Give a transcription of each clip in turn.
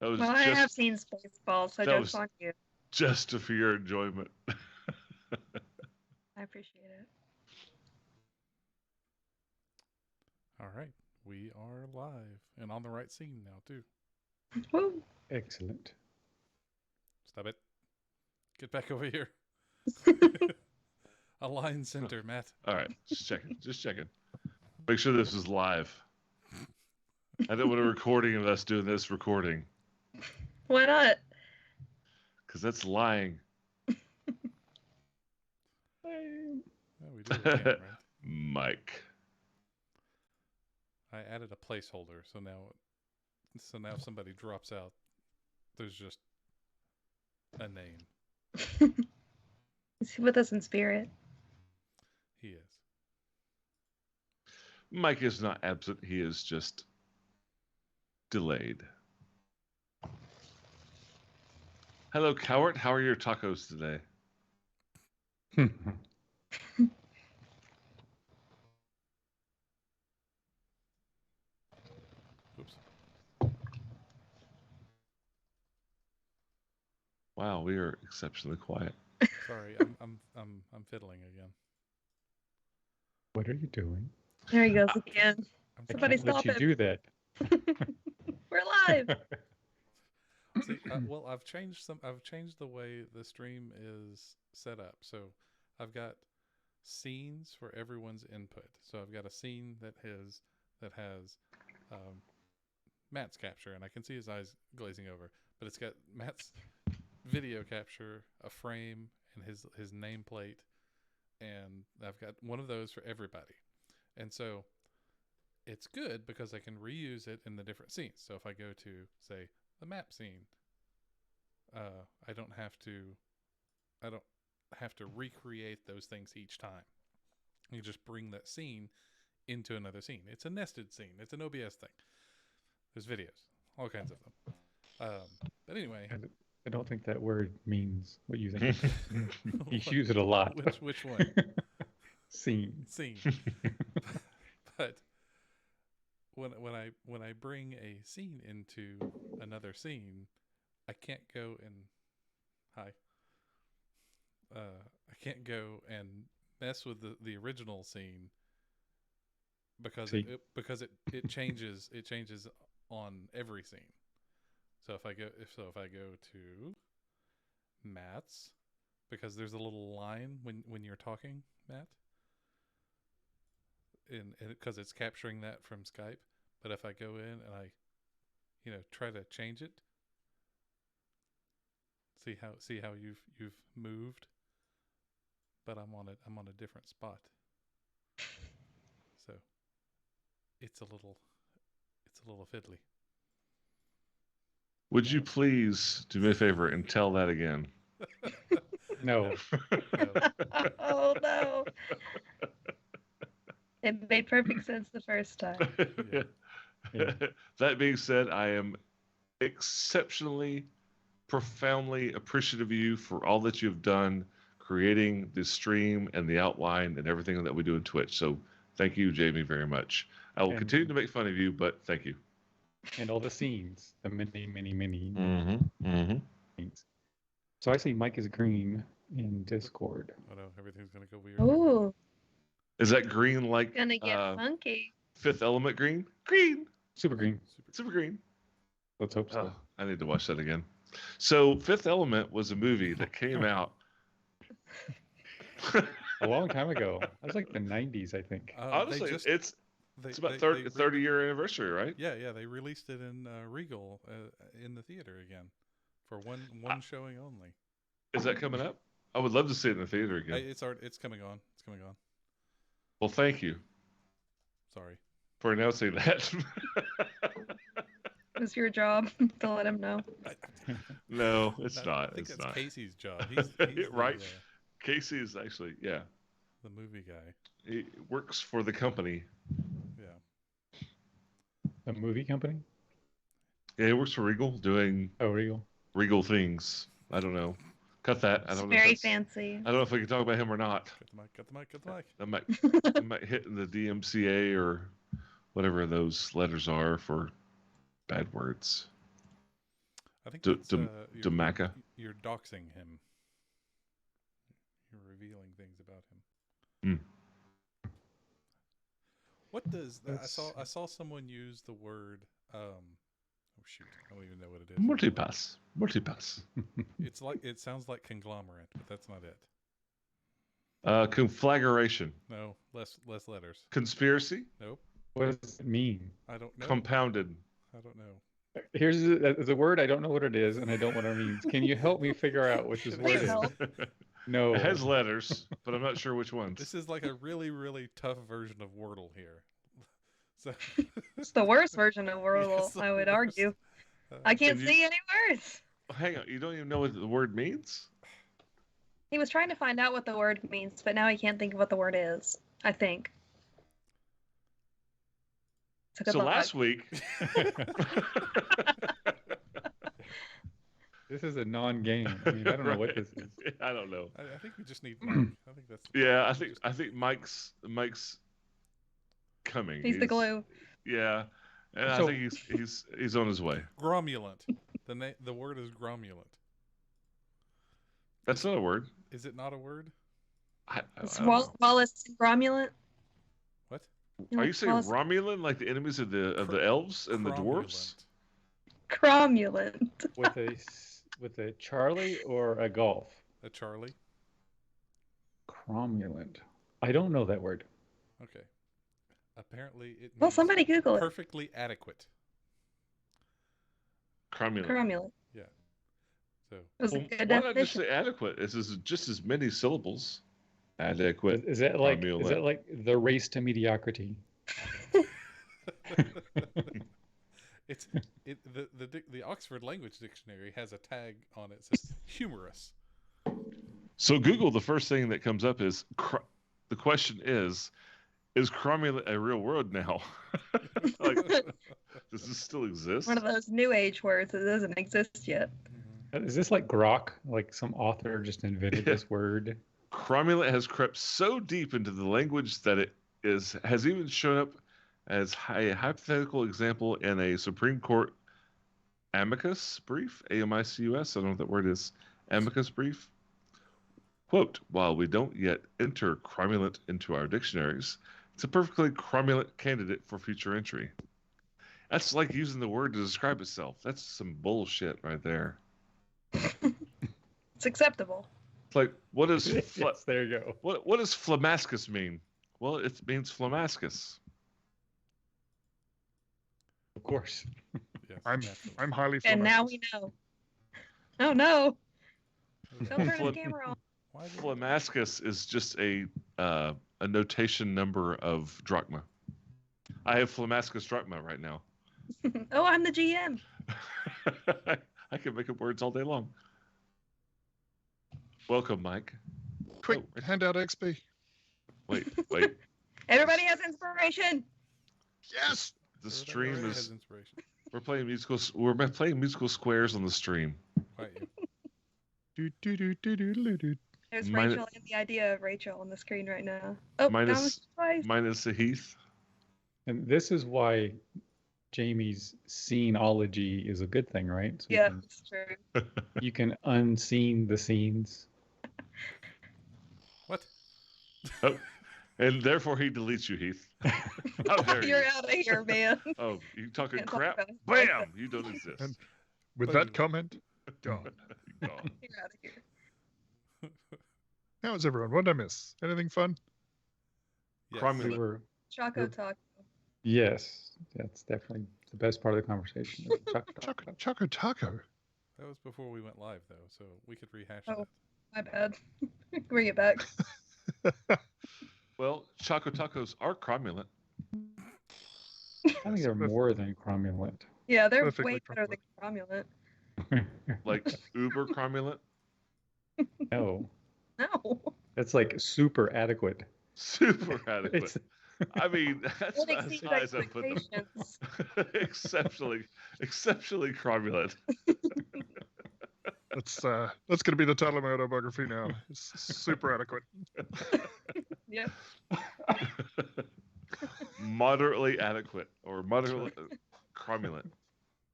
That was Well, I have just seen Spaceballs, so that joke's was on you. just for your enjoyment. I appreciate it. All right. We are live and on the right scene now, too. Woo. Excellent. Stop it. Get back over here. Align center, Matt. All right, just checking. Just checking. Make sure this is live. I don't want a recording of us doing this recording Why not? because that's lying. Oh, we do it again, right? Mike. I added a placeholder, so now if somebody drops out, there's just a name. Is he with us in spirit? He is. Mike is not absent. He is just delayed. Hello, Cowart. How are your tacos today? Oops. Wow, we are exceptionally quiet. Sorry, I'm fiddling again. What are you doing? There he goes again. I'm I Somebody can't let stop you him. do that. We're live. See, well, I've changed the way the stream is set up. So I've got scenes for everyone's input. So I've got a scene that has Matt's capture, and I can see his eyes glazing over. But it's got Matt's video capture, a frame, and his nameplate, and I've got one of those for everybody. And so it's good because I can reuse it in the different scenes. So if I go to, say, the map scene, I don't have to recreate those things each time. You just bring that scene into another scene. It's a nested scene. It's an OBS thing. There's videos, all kinds of them. But anyway, I don't think that word means what you think. You use it a lot. which one? Scene. But when I bring a scene into another scene, I can't go and I can't go and mess with the original scene because it changes on every scene. So if I go to Matt's, because there's a little line when you're talking, Matt, because it's capturing that from Skype. But if I go in and I, try to change it, see how you've moved, but I'm on a different spot. So it's a little fiddly. Would you please do me a favor and tell that again? No. Oh no. It made perfect sense the first time. Yeah. That being said, I am exceptionally, profoundly appreciative of you for all that you've done creating the stream and the outline and everything that we do in Twitch. So thank you, Jamie, very much. I will continue to make fun of you, but thank you. And all the scenes, the many Mm-hmm. scenes. So I see Mike is green in Discord. Oh no, everything's gonna go weird. Ooh, Is that green like gonna get funky. Fifth Element green? Green. Super green. Super green. Let's hope so. Oh, I need to watch that again. So Fifth Element was a movie that came out A long time ago. That was like the 90s, I think. honestly, it's about 30-year anniversary, right? Yeah, they released it in Regal in the theater again for one showing only. Is that coming up? I would love to see it in the theater again. It's coming on. It's coming on. Well, thank you Sorry. for announcing that. It's your job to let him know. No, it's not. I think it's that's not. Casey's job. He's Right. Casey is actually, the movie guy. he works for the company. Yeah. A movie company? Yeah, he works for Regal doing Oh, Regal. Regal things. I don't know. Cut that. I It's don't know. very fancy. I don't know if we can talk about him or not. Cut the mic. That might hit in the DMCA or whatever those letters are for bad words. I think D- that's, Dim- you're, Damaca. you're doxing him. You're revealing things about him. Mm. What does I That's- saw someone use the word oh shoot, I don't even know what it is. Multipass. Multipass. It's like it sounds like conglomerate, but that's not it. Conflagration. No, less letters. Conspiracy. Nope. What does it mean? I don't know. Compounded. I don't know. Here's the word. I don't know what it is, and I don't know what it means. Can you help me figure out what this Please word is? help. No. It has letters, but I'm not sure which ones. This is like a really, really tough version of Wordle here. So It's the worst version of It's Wordle, the I would worst. argue. I can't Can you- see any words. Hang on, you don't even know what the word means? He was trying to find out what the word means, but now he can't think of what the word is. I think. So good So luck. last week, This is a non-game. I mean, I don't know what this is. I don't know. I think we just need Mike. I think that's Yeah, I think Mike's coming. He's the glue. Yeah, and I So- think he's on his way. Gromulent. The word is gromulent. That's not a word. Is it not a word? I It's don't know. Wallace and Gromulant. What? Are you saying Wallace- Romulan, like the enemies of the elves and the dwarves? Cromulent. Cromulent. With a Charlie or a golf? A Charlie. Cromulent. I don't know that word. Okay. Apparently it Well, means somebody Google it. perfectly adequate. Cromulent. Cromulent. Yeah. So It was Well, a good why not just definition. say adequate? This is just as many syllables. Adequate. Is that like Cromulent. the race to mediocrity? the Oxford Language Dictionary has a tag on it that says humorous. So Google, the first thing that comes up is the question is cromulent a real word now? Like, does this still exist? One of those new age words that doesn't exist yet. Is this like grok? Like some author just invented this word? Cromulent has crept so deep into the language that it has even shown up as a hypothetical example in a Supreme Court amicus brief, AMICUS, I don't know what that word is, amicus brief. Quote, while we don't yet enter cromulent into our dictionaries, it's a perfectly cromulent candidate for future entry. That's like using the word to describe itself. That's some bullshit right there. It's acceptable. It's like, what is Yes, there you go. what does flamascus mean? Well, it means flamascus. Of course. Yes, I'm naturally. I'm highly And now we know. Oh no. Don't turn the Flip. camera on. Why did- Flamascus is just a notation number of drachma. I have flamascus drachma right now. Oh, I'm the GM. I can make up words all day long. Welcome, Mike. quick Oh, handout XP. Wait. Everybody has inspiration. Yes. The Everybody stream already is. has inspiration. We're playing musical squares on the stream. Quiet you. Do, do, do, do, do, do, do. There's Mine- Rachel and the idea of Rachel on the screen right now. Oh, Minus- now it's twice. Minus the Heath. And this is why Jamie's sceneology is a good thing, right? So Yeah, it's true. you can unseen the scenes. What? Oh, and therefore he deletes you, Heath. How dare You're you? out of here, man. Oh, you talking Can't talk crap? about it. Bam! You don't exist. And- With Oh, that you- comment, gone. Gone. You're out of here. How is everyone? What did I miss? Anything fun? Yes. Cromulent. We were, Choco Taco. yes, that's definitely the best part of the conversation. Choco Taco. That was before we went live, though, so we could rehash Oh. that. My bad. Bring it back. Well, Choco Tacos are cromulent. I think they're more than cromulent. Yeah, they're Perfectly way better than Cromulent. Like uber cromulent. No, No. that's like super adequate. Super adequate. It's, I mean, that's It about as exceeds high as I put them. expectations. exceptionally cromulent. That's going to be the title of my autobiography now. It's super adequate. Yeah. Moderately adequate or moderately cromulent.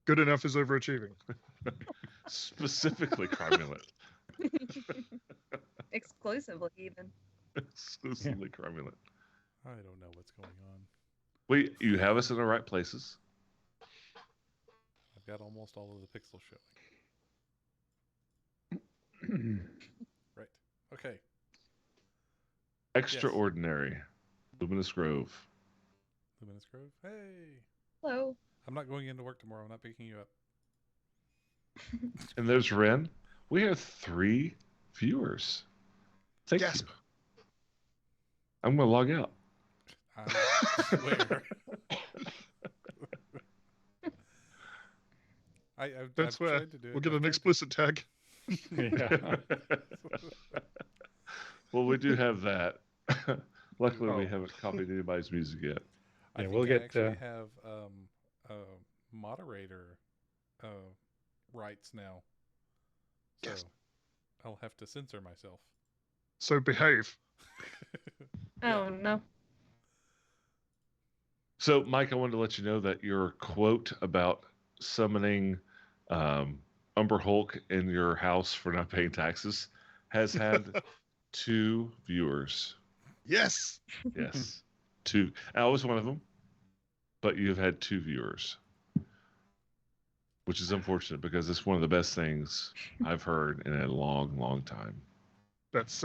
Good enough is overachieving. Specifically cromulent. Exclusively, even. Exclusively cromulent. I don't know what's going on. You have us in the right places. I've got almost all of the pixels showing. Right. Okay. Extraordinary. Luminous Grove. Luminous Grove. Hey. Hello. I'm not going into work tomorrow. I'm not picking you up. And there's Ren. We have 3 viewers. Thank Yes. you. I'm going to log out. I swear. Don't I've swear. tried to do it. We'll get I've an tried to- explicit tag. Yeah. Well, we do have that. Luckily, we Oh. haven't copied anybody's music yet. I Yeah, think we'll I get, actually have moderator rights now. So Yes. I'll have to censor myself. So behave. Oh no. So, Mike, I wanted to let you know that your quote about summoning Umber Hulk in your house for not paying taxes has had 2 viewers. Yes. Yes. 2. I was one of them, but you've had 2 viewers, which is unfortunate because it's one of the best things I've heard in a long, long time. That's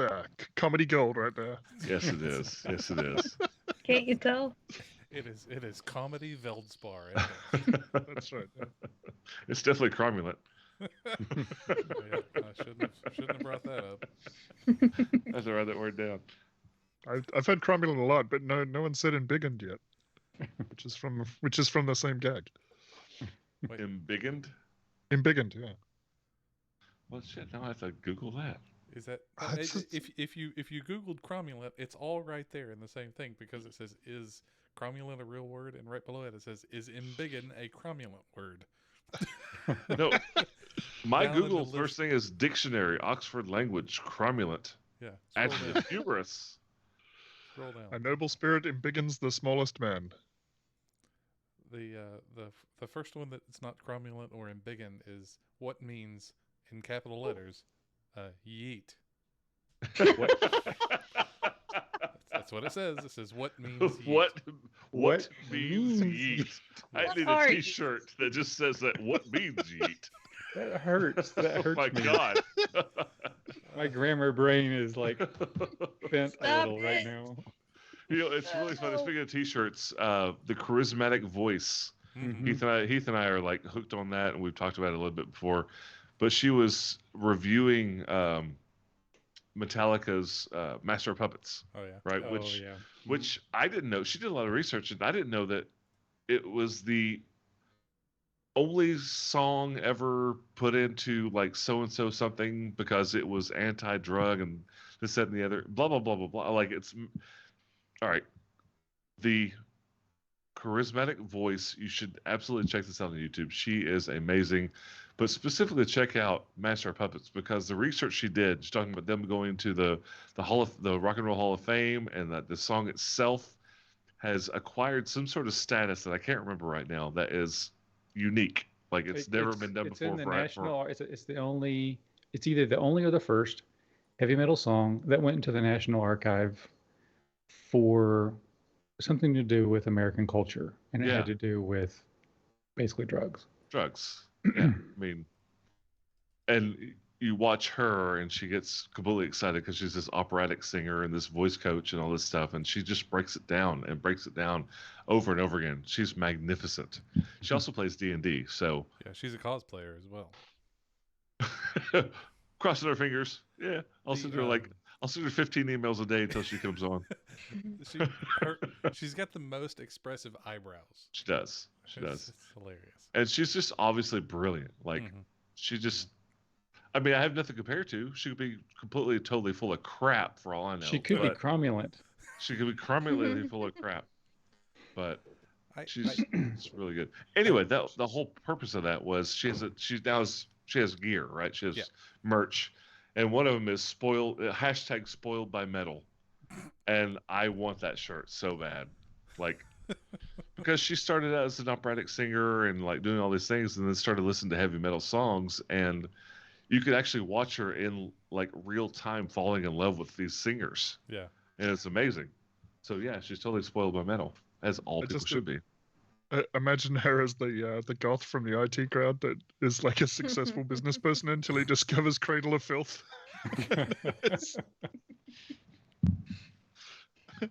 comedy gold right there. Yes, it is. Yes, it is. Can't you tell? It is comedy Veldspar. At best. That's right. Yeah. It's definitely cromulent. Yeah, I shouldn't have brought that up. I have to write that word down. I've had cromulent a lot, but no one said embiggened yet, which is from the same gag. Embiggened? Embiggened, yeah. Well, shit. Now I have to Google that. Is that It's just- if you Googled cromulent, it's all right there in the same thing because it says is cromulent a real word, and right below it says is embiggen a cromulent word. No. My Down in the Google list- first thing is dictionary, Oxford language, cromulent, Yeah, scroll down. adjective, humorous. Scroll down. A noble spirit embiggins the smallest man. The first one that's not cromulent or embiggen is what means in capital letters, yeet. That's what it says. It says what means yeet. What means means yeet? I What need are a yeet? T-shirt that just says that. What means yeet? That hurts. That Oh hurts my me. god! My grammar brain is like bent a Stop little right it. now. You know, it's really funny. No. Speaking of T-shirts, the charismatic voice. Mhm. Heath and I are like hooked on that, and we've talked about it a little bit before. But she was reviewing Metallica's Master of Puppets, Oh yeah. right? Oh yeah. Which I didn't know. She did a lot of research, and I didn't know that it was the only song ever put into like so and so something because it was anti-drug and this, that, and the other. Blah blah blah blah blah. Like it's all right. The charismatic voice. You should absolutely check this out on YouTube. She is amazing. But specifically check out Master of Puppets because the research she did, she's talking about them going to the Rock and Roll Hall of Fame, and that the song itself has acquired some sort of status that I can't remember right now that is unique. Like it's never been done it's before. in the for- national. It's the only. It's either the only or the first heavy metal song that went into the National Archive for something to do with American culture, and it Yeah. had to do with basically drugs. drugs. Yeah, I mean, and you watch her, and she gets completely excited because she's this operatic singer and this voice coach and all this stuff, and she just breaks it down over and over again. She's magnificent. She also plays D&D, so Yeah, she's a cosplayer as well. crossing her fingers. Yeah, I'll The, send her I'll send her 15 emails a day until she comes on. She's got the most expressive eyebrows. She does. She does. It's hilarious. And she's just obviously brilliant. Like Mhm. she just. I mean, I have nothing to compare to. She could be completely, totally full of crap for all I know. She could be but cromulent. She could be cromulently full of crap. But she's I, it's really good. Anyway, the whole purpose of that was she has gear, right? She has Yeah. merch, and one of them is #spoiled by metal, and I want that shirt so bad, like because she started out as an operatic singer and like doing all these things, and then started listening to heavy metal songs, and you could actually watch her in like real time falling in love with these singers, Yeah. and it's amazing. So yeah, she's totally spoiled by metal, as all I people just should be. imagine her as the goth from the IT crowd that is like a successful business person until he discovers Cradle of Filth. It's-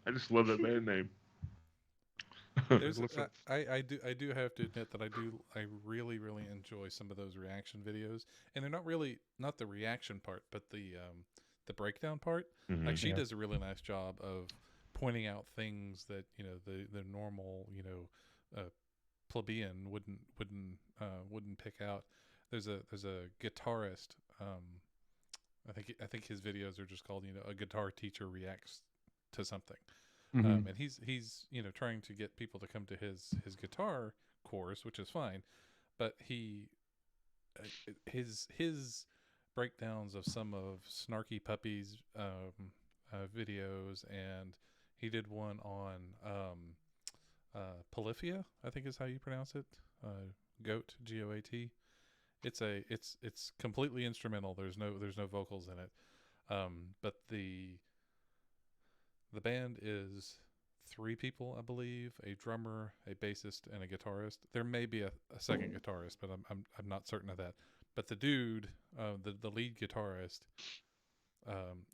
I just love that band name. There's, Cradle of Filth. I do have to admit that I really enjoy some of those reaction videos, and they're not the reaction part, but the breakdown part. Mhm. Like she Yeah. does a really nice job of pointing out things that the normal plebeian wouldn't pick out. There's a guitarist. I think his videos are just called a guitar teacher reacts to something. Mhm. And he's trying to get people to come to his guitar course, which is fine, but his breakdowns of some of Snarky Puppy's videos, and he did one on Polyphia, I think is how you pronounce it. Goat, GOAT. It's completely instrumental. There's no vocals in it. But the band is 3 people, I believe: a drummer, a bassist, and a guitarist. There may be a second guitarist, but I'm not certain of that. But the dude, the lead guitarist,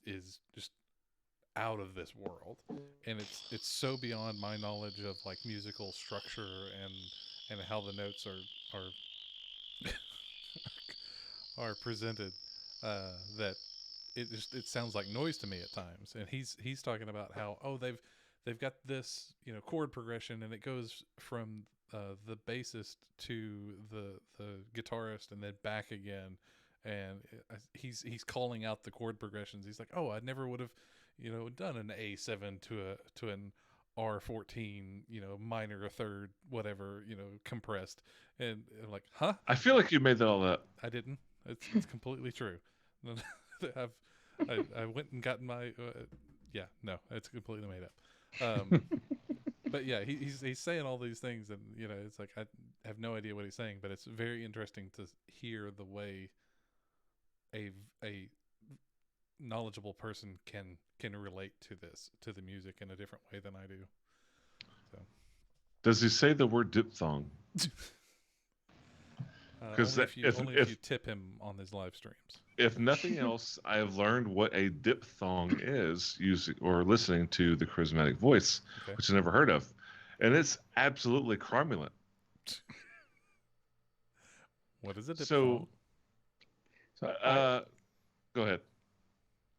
is just out of this world, and it's so beyond my knowledge of like musical structure and how the notes are presented, that it sounds like noise to me at times. And he's talking about how they've got this chord progression, and it goes from the bassist to the guitarist and then back again, and he's calling out the chord progressions. He's like, oh, I never would have done an A7 to an R14, minor, a third, whatever, compressed. And I'm like, huh? I feel like you made that all up. I didn't. It's completely true. I went and gotten my yeah, no, it's completely made up. But yeah, he's saying all these things, and it's like I have no idea what he's saying, but it's very interesting to hear the way a knowledgeable person can relate to the music in a different way than I do. So Does he say the word diphthong? only if you tip him on his live streams. If nothing else, I have learned what a diphthong is using or listening to the charismatic voice, Okay. which I never heard of, and it's absolutely cromulent. What is it? So, So go ahead.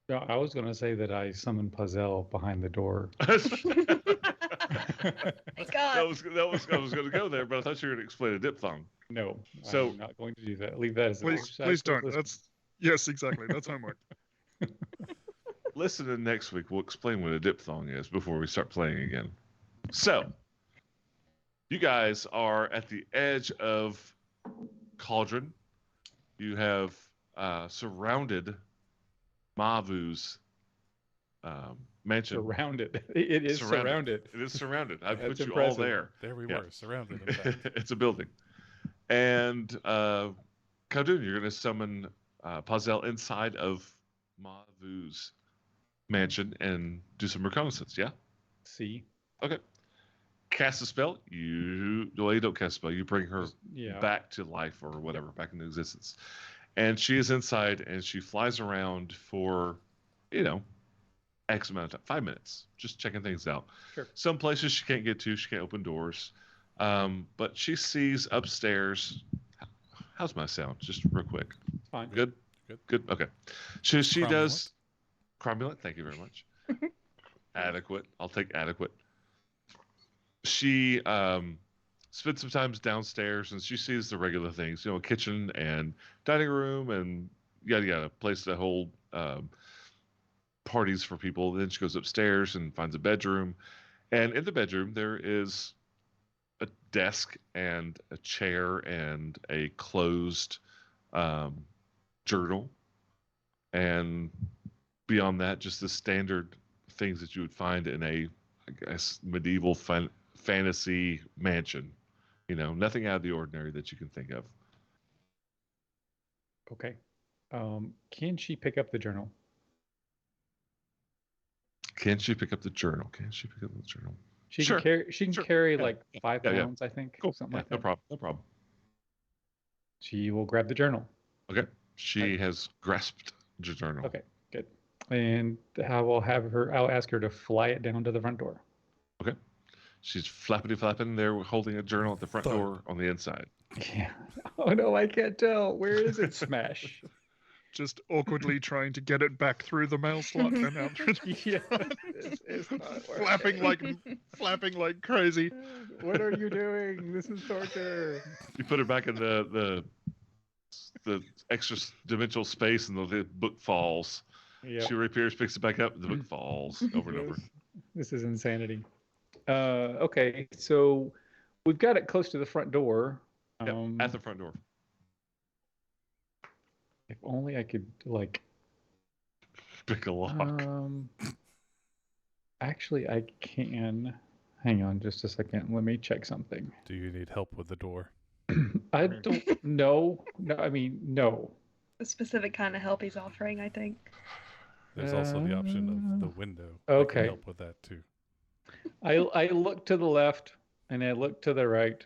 I was going to say that I summoned Puzzle behind the door. Thank God. I was going to go there, but I thought you were going to explain a diphthong. No, So- I'm not going to do that. Leave that as an Please, exercise please for don't. listeners. That's yes, exactly. That's homework. Listen to next week. We'll explain what a diphthong is before we start playing again. So, you guys are at the edge of Cauldron. You have surrounded Mavu's mansion. Surrounded. It is surrounded. It is surrounded. I put That's you impressive. all there. There we Yeah. were, surrounded, in fact. It's a building. And Khaldun, you're going to summon Pazel inside of Mavu's mansion and do some reconnaissance, yeah? See? Okay. Cast a spell. You don't cast a spell. You bring her Yeah. back to life or whatever, back into existence. And she is inside, and she flies around for, X amount of time, 5 minutes, just checking things out. Sure. Some places she can't get to, she can't open doors. But she sees upstairs. How's my sound? Just real quick. It's fine. Good? Good. Good. Okay. She Cromulent. does. Cromulent. Thank you very much. Adequate. I'll take adequate. She spends some time downstairs, and she sees the regular things, kitchen and dining room and yada yada, place to hold parties for people. Then she goes upstairs and finds a bedroom, and in the bedroom there is a desk and a chair and a closed journal, and beyond that, just the standard things that you would find in a, I guess, medieval fantasy mansion. Nothing out of the ordinary that you can think of. Okay. Can she pick up the journal? Can she pick up the journal? She Sure, can carry. She can sure. carry Yeah, like 5 yeah. pounds, I think. Cool. Something Yeah, like no that. problem. No problem. She will grab the journal. Okay. She has grasped the journal. Okay, good. And I'll ask her to fly it down to the front door. Okay. She's flapping there, holding a journal at the front Thud. door on the inside. Yeah. Oh no, I can't tell. Where is it? Smash. Just awkwardly trying to get it back through the mail slot and out. Yeah. It's not flapping working. like crazy. What are you doing? This is torture. You put her back in the extra dimensional space, and the book falls. Yeah. She reappears, picks it back up, and the book falls over and over. This is insanity. Okay, so we've got it close to the front door. Yep, at the front door. If only I could Pick a lock. Actually, I can. Hang on just a second. Let me check something. Do you need help with the door? I don't know. No, I mean, no. The specific kind of help he's offering, I think. There's also the option of the window. I okay. can help with that too. I look to the left and I look to the right.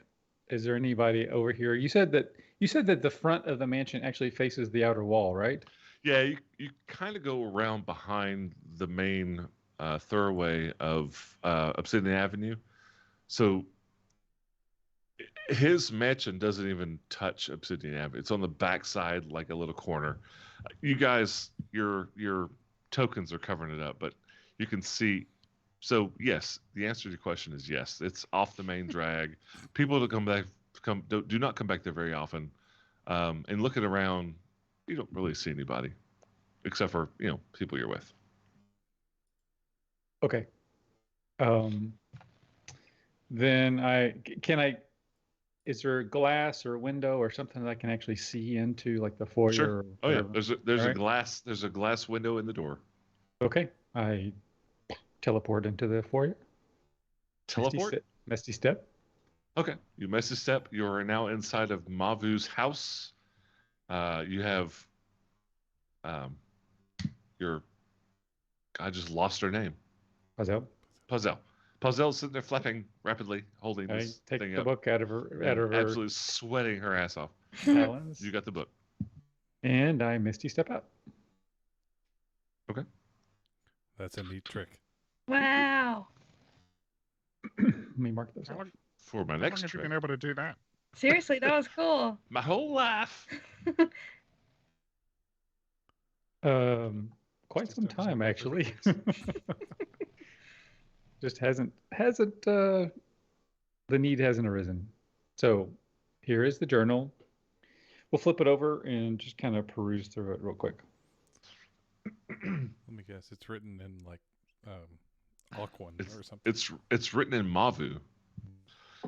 Is there anybody over here? You said that the front of the mansion actually faces the outer wall, right? Yeah, you kind of go around behind the main thoroughway of Obsidian Avenue. So his mansion doesn't even touch Obsidian Avenue. It's on the backside, like a little corner. You guys, your tokens are covering it up, but you can see. So yes, the answer to your question is yes. It's off the main drag. People that do not come back there very often. And looking around, you don't really see anybody, except for people you're with. Okay. Then is there glass or window or something that I can actually see into, like the foyer? Sure. Or Oh yeah. whatever? There's All right. a glass window in the door. Okay. I teleport into the foyer. Teleport. Misty step. Okay. You message step. You are now inside of Mavu's house. You have I just lost her name. Puzzle. Puzzle's sitting there flapping rapidly, holding I this take thing the up. book out of her Absolutely sweating her ass off. talons. You got the book. And I misty step out. Okay. That's a neat trick. Wow. Let me mark those. How off. long, For my how long next have you trick. been able to do that? Seriously, that was cool. My whole life. Quite Just some doesn't time work actually. for Just hasn't the need hasn't arisen. So here is the journal. We'll flip it over and just kind of peruse through it real quick. Let me guess. It's written in like Alcuin or something. It's written in Mavu.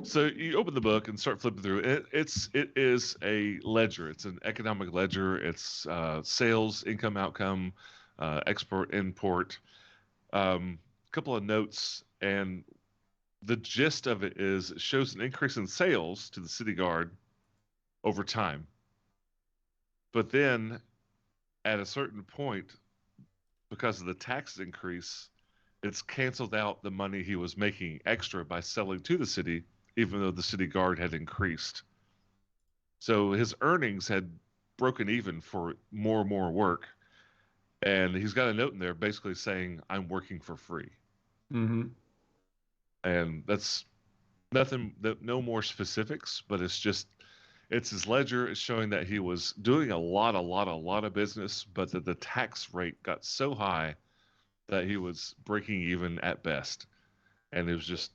So you open the book and start flipping through it. It is a ledger. It's an economic ledger. It's sales, income, outcome, export, import. Couple of notes, and the gist of it is it shows an increase in sales to the city guard over time. But then at a certain point, because of the tax increase, it's canceled out the money he was making extra by selling to the city, even though the city guard had increased. So his earnings had broken even for more and more work. And he's got a note in there basically saying, I'm working for free. Mm-hmm. And that's no more specifics, but it's his ledger. It's showing that he was doing a lot of business, but that the tax rate got so high that he was breaking even at best. And it was just,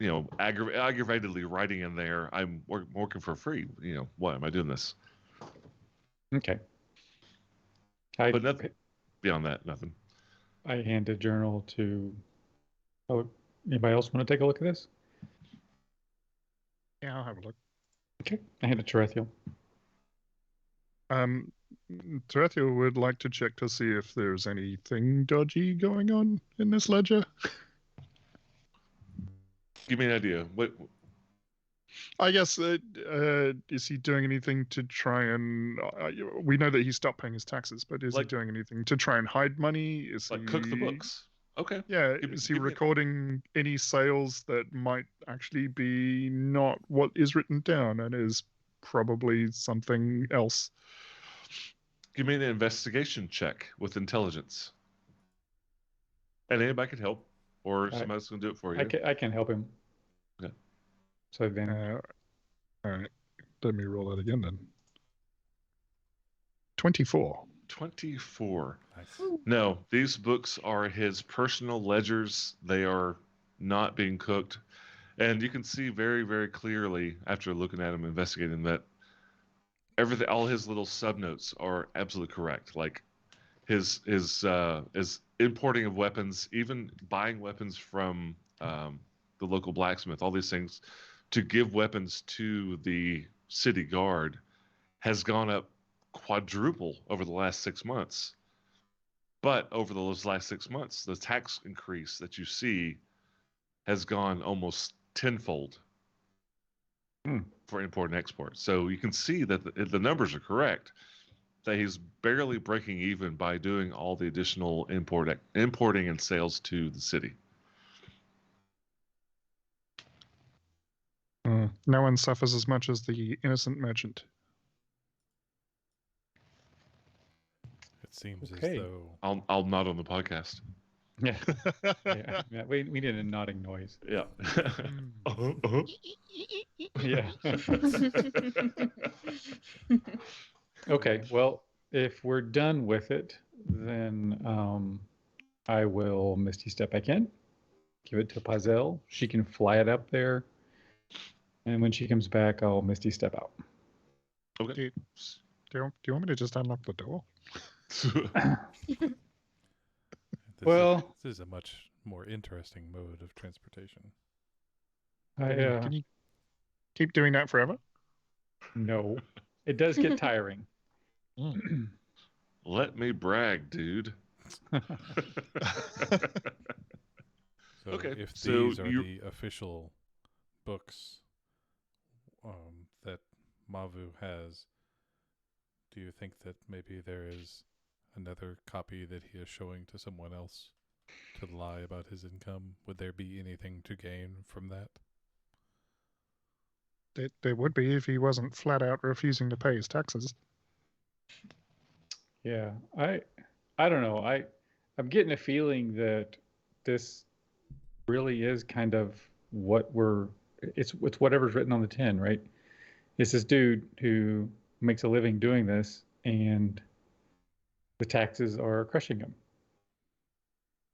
aggravatedly writing in there, I'm working for free. Why am I doing this? Okay. But nothing beyond that, nothing. I hand a journal to. Oh, anybody else want to take a look at this? Yeah, I'll have a look. Okay. I hand it to Rethiel. Terethiel would like to check to see if there's anything dodgy going on in this ledger. Give me an idea. What? I guess, is he doing anything to try and? We know that he stopped paying his taxes, but is he Like- doing anything to try and hide money? Is Like he cook the books? Okay. Yeah, Give me- is he give me- recording any sales that might actually be not what is written down and is probably something else? Give me an investigation check with intelligence. And anybody can help, or somebody's going to do it for you. I can help him. Okay. So advantage. All right, let me roll that again then. 24. 24. Nice. No, these books are his personal ledgers. They are not being cooked. And you can see very, very clearly after looking at him, investigating that everything, all his little subnotes are absolutely correct. Like his importing of weapons, even buying weapons from the local blacksmith, all these things to give weapons to the city guard has gone up quadruple over the last 6 months. But over those last 6 months, the tax increase that you see has gone almost tenfold for import and export. So you can see that the numbers are correct, that he's barely breaking even by doing all the additional importing and sales to the city. No one suffers as much as the innocent merchant. It seems Okay. as though I'll nod on the podcast. Yeah. Yeah. We need a nodding noise. Yeah. Yeah. Okay. Well, if we're done with it, then I will Misty Step back in, give it to Pazel. She can fly it up there. And when she comes back, I'll Misty Step out. Okay. Do you want me to just unlock the door? Well- this is a much more interesting mode of transportation. Can you keep doing that forever? No, it does get tiring. Let me brag, dude. So Okay, if so these are you- the official books that Mavu has, do you think that maybe there is another copy that he is showing to someone else to lie about his income? Would there be anything to gain from that? There would be if he wasn't flat out refusing to pay his taxes. Yeah, I don't know. I'm getting a feeling that this really is kind of what it's whatever's written on the tin, right? It's this dude who makes a living doing this, and the taxes are crushing him.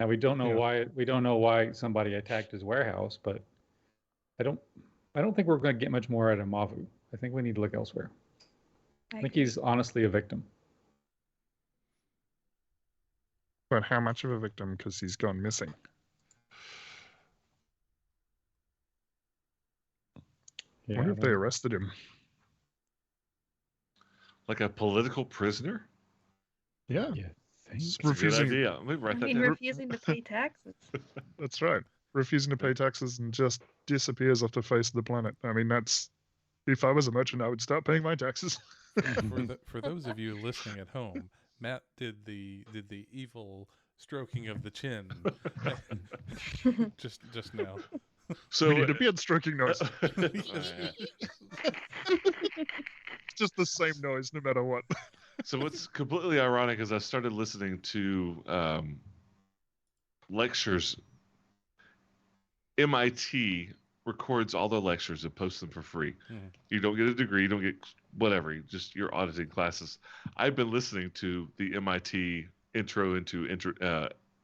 Now we don't know why somebody attacked his warehouse, but I don't think we're going to get much more out of Mavu. I think we need to look elsewhere. I think he's honestly a victim. But how much of a victim? Because he's gone missing. I wonder if they arrested him. Like a political prisoner? Yeah, Yeah, Just That's a good refusing. idea. Let me write I that mean, down. refusing to pay taxes. That's right. Refusing to pay taxes and just disappears off the face of the planet. I mean, that's. If I was a merchant, I would start paying my taxes. For those of you listening at home, Matt did the evil stroking of the chin just now. So We need a beard stroking noise. It's just the same noise, no matter what. So what's completely ironic is I started listening to lectures. MIT records all their lectures and posts them for free. Mhm. You don't get a degree, you don't get whatever, just your auditing classes. I've been listening to the MIT intro into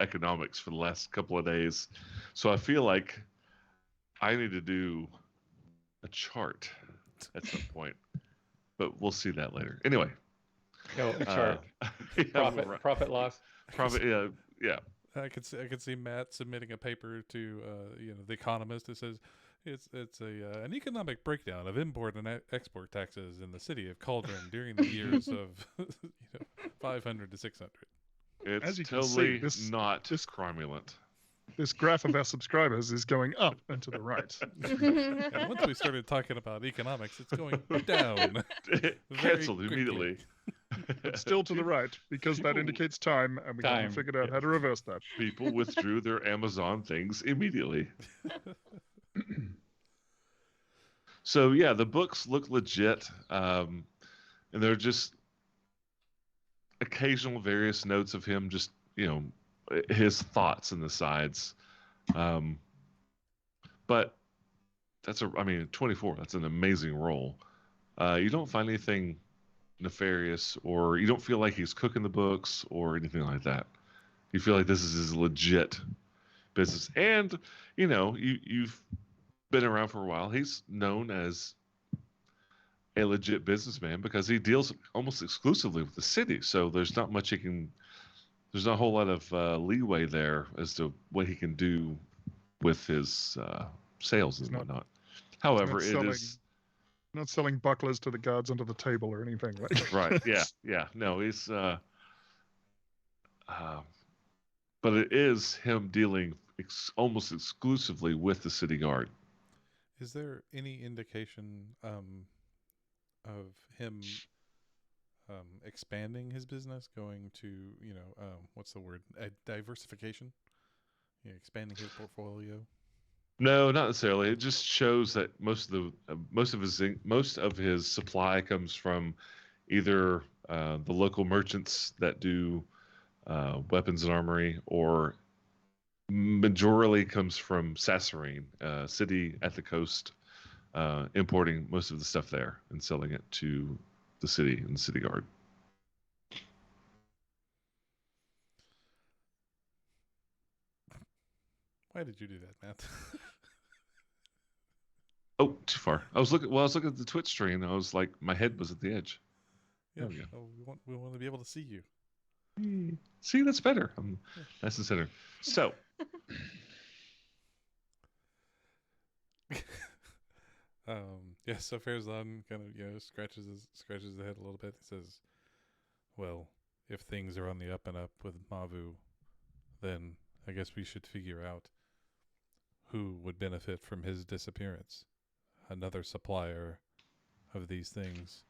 economics for the last couple of days. So I feel like I need to do a chart at some point. But we'll see that later. Anyway. No, a chart. Yeah, Profit loss. Profit, yeah. I could see Matt submitting a paper to The Economist that says it's an economic breakdown of import and export taxes in the city of Cauldron during the years of 500 to 600. It's As you can see, totally this- not this- cromulent. This graph of our subscribers is going up and to the right. And once we started talking about economics, it's going down. Very Cancelled quickly. immediately. But still to the right, because that People- indicates time, and we haven't Time, figured out yeah. how to reverse that. People withdrew their Amazon things immediately. So yeah, the books look legit, and they're just occasional various notes of him, just his thoughts in the sides. But that's 24. That's an amazing role. You don't find anything nefarious, or you don't feel like he's cooking the books or anything like that. You feel like this is his legit business, and you've been around for a while. He's known as a legit businessman because he deals almost exclusively with the city. So there's not much there's not a whole lot of leeway there as to what he can do with his sales and He's not- whatnot. However, not it selling- is Not selling bucklers to the guards under the table or anything like right. Yeah. No, he's but it is him dealing almost exclusively with the city guard. Is there any indication of him expanding his business, going to what's the word? Diversification? Expanding his portfolio. No, not necessarily. It just shows that most of his supply comes from either the local merchants that do weapons and armory, or majorly comes from Sasserine, city at the coast, importing most of the stuff there and selling it to the city and the city guard. Why did you do that, Matt? Oh, too far. I was looking at the Twitch stream. I was like, my head was at the edge. Yeah, There we go. we want to be able to see you. See, that's better. I'm nice and center. So, Yeah, so Farazan kind of scratches the head a little bit. He says, "Well, if things are on the up and up with Mavu, then I guess we should figure out who would benefit from his disappearance. Another supplier of these things,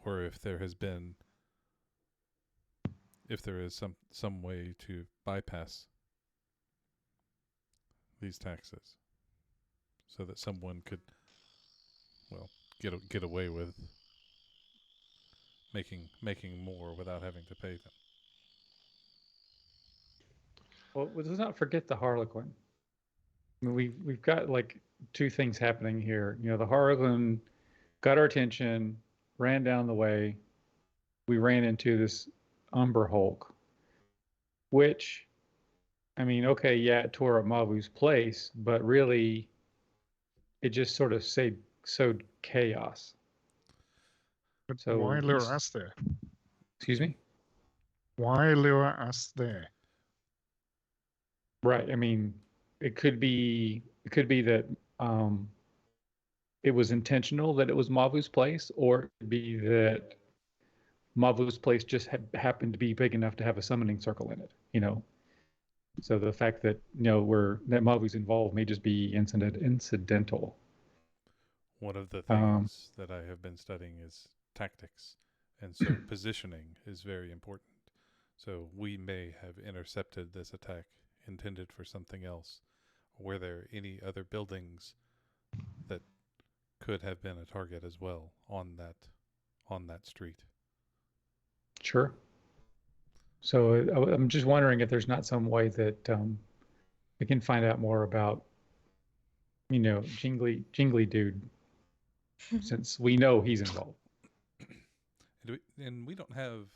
or if there is some way to bypass these taxes, so that someone could, get away with making more without having to pay them." Well, let's not forget the Harlequin. I mean, we've got like two things happening here. The Harlequin got our attention, ran down the way. We ran into this Umber Hulk, which, okay, yeah, it tore up Mavu's place, but really, it just sort of sowed chaos. But So why lure he's- us there? Excuse me? Why lure us there? Right. It could be that it was intentional that it was Mavu's place, or it could be that Mavu's place just happened to be big enough to have a summoning circle in it. So the fact that that Mavu's involved may just be incidental. One of the Um, things that I have been studying is tactics, and so positioning is very important. So we may have intercepted this attack intended for something else. Were there any other buildings that could have been a target as well on that street? Sure. So I'm just wondering if there's not some way that we can find out more about, Jingly Dude, since we know he's involved. And we don't have.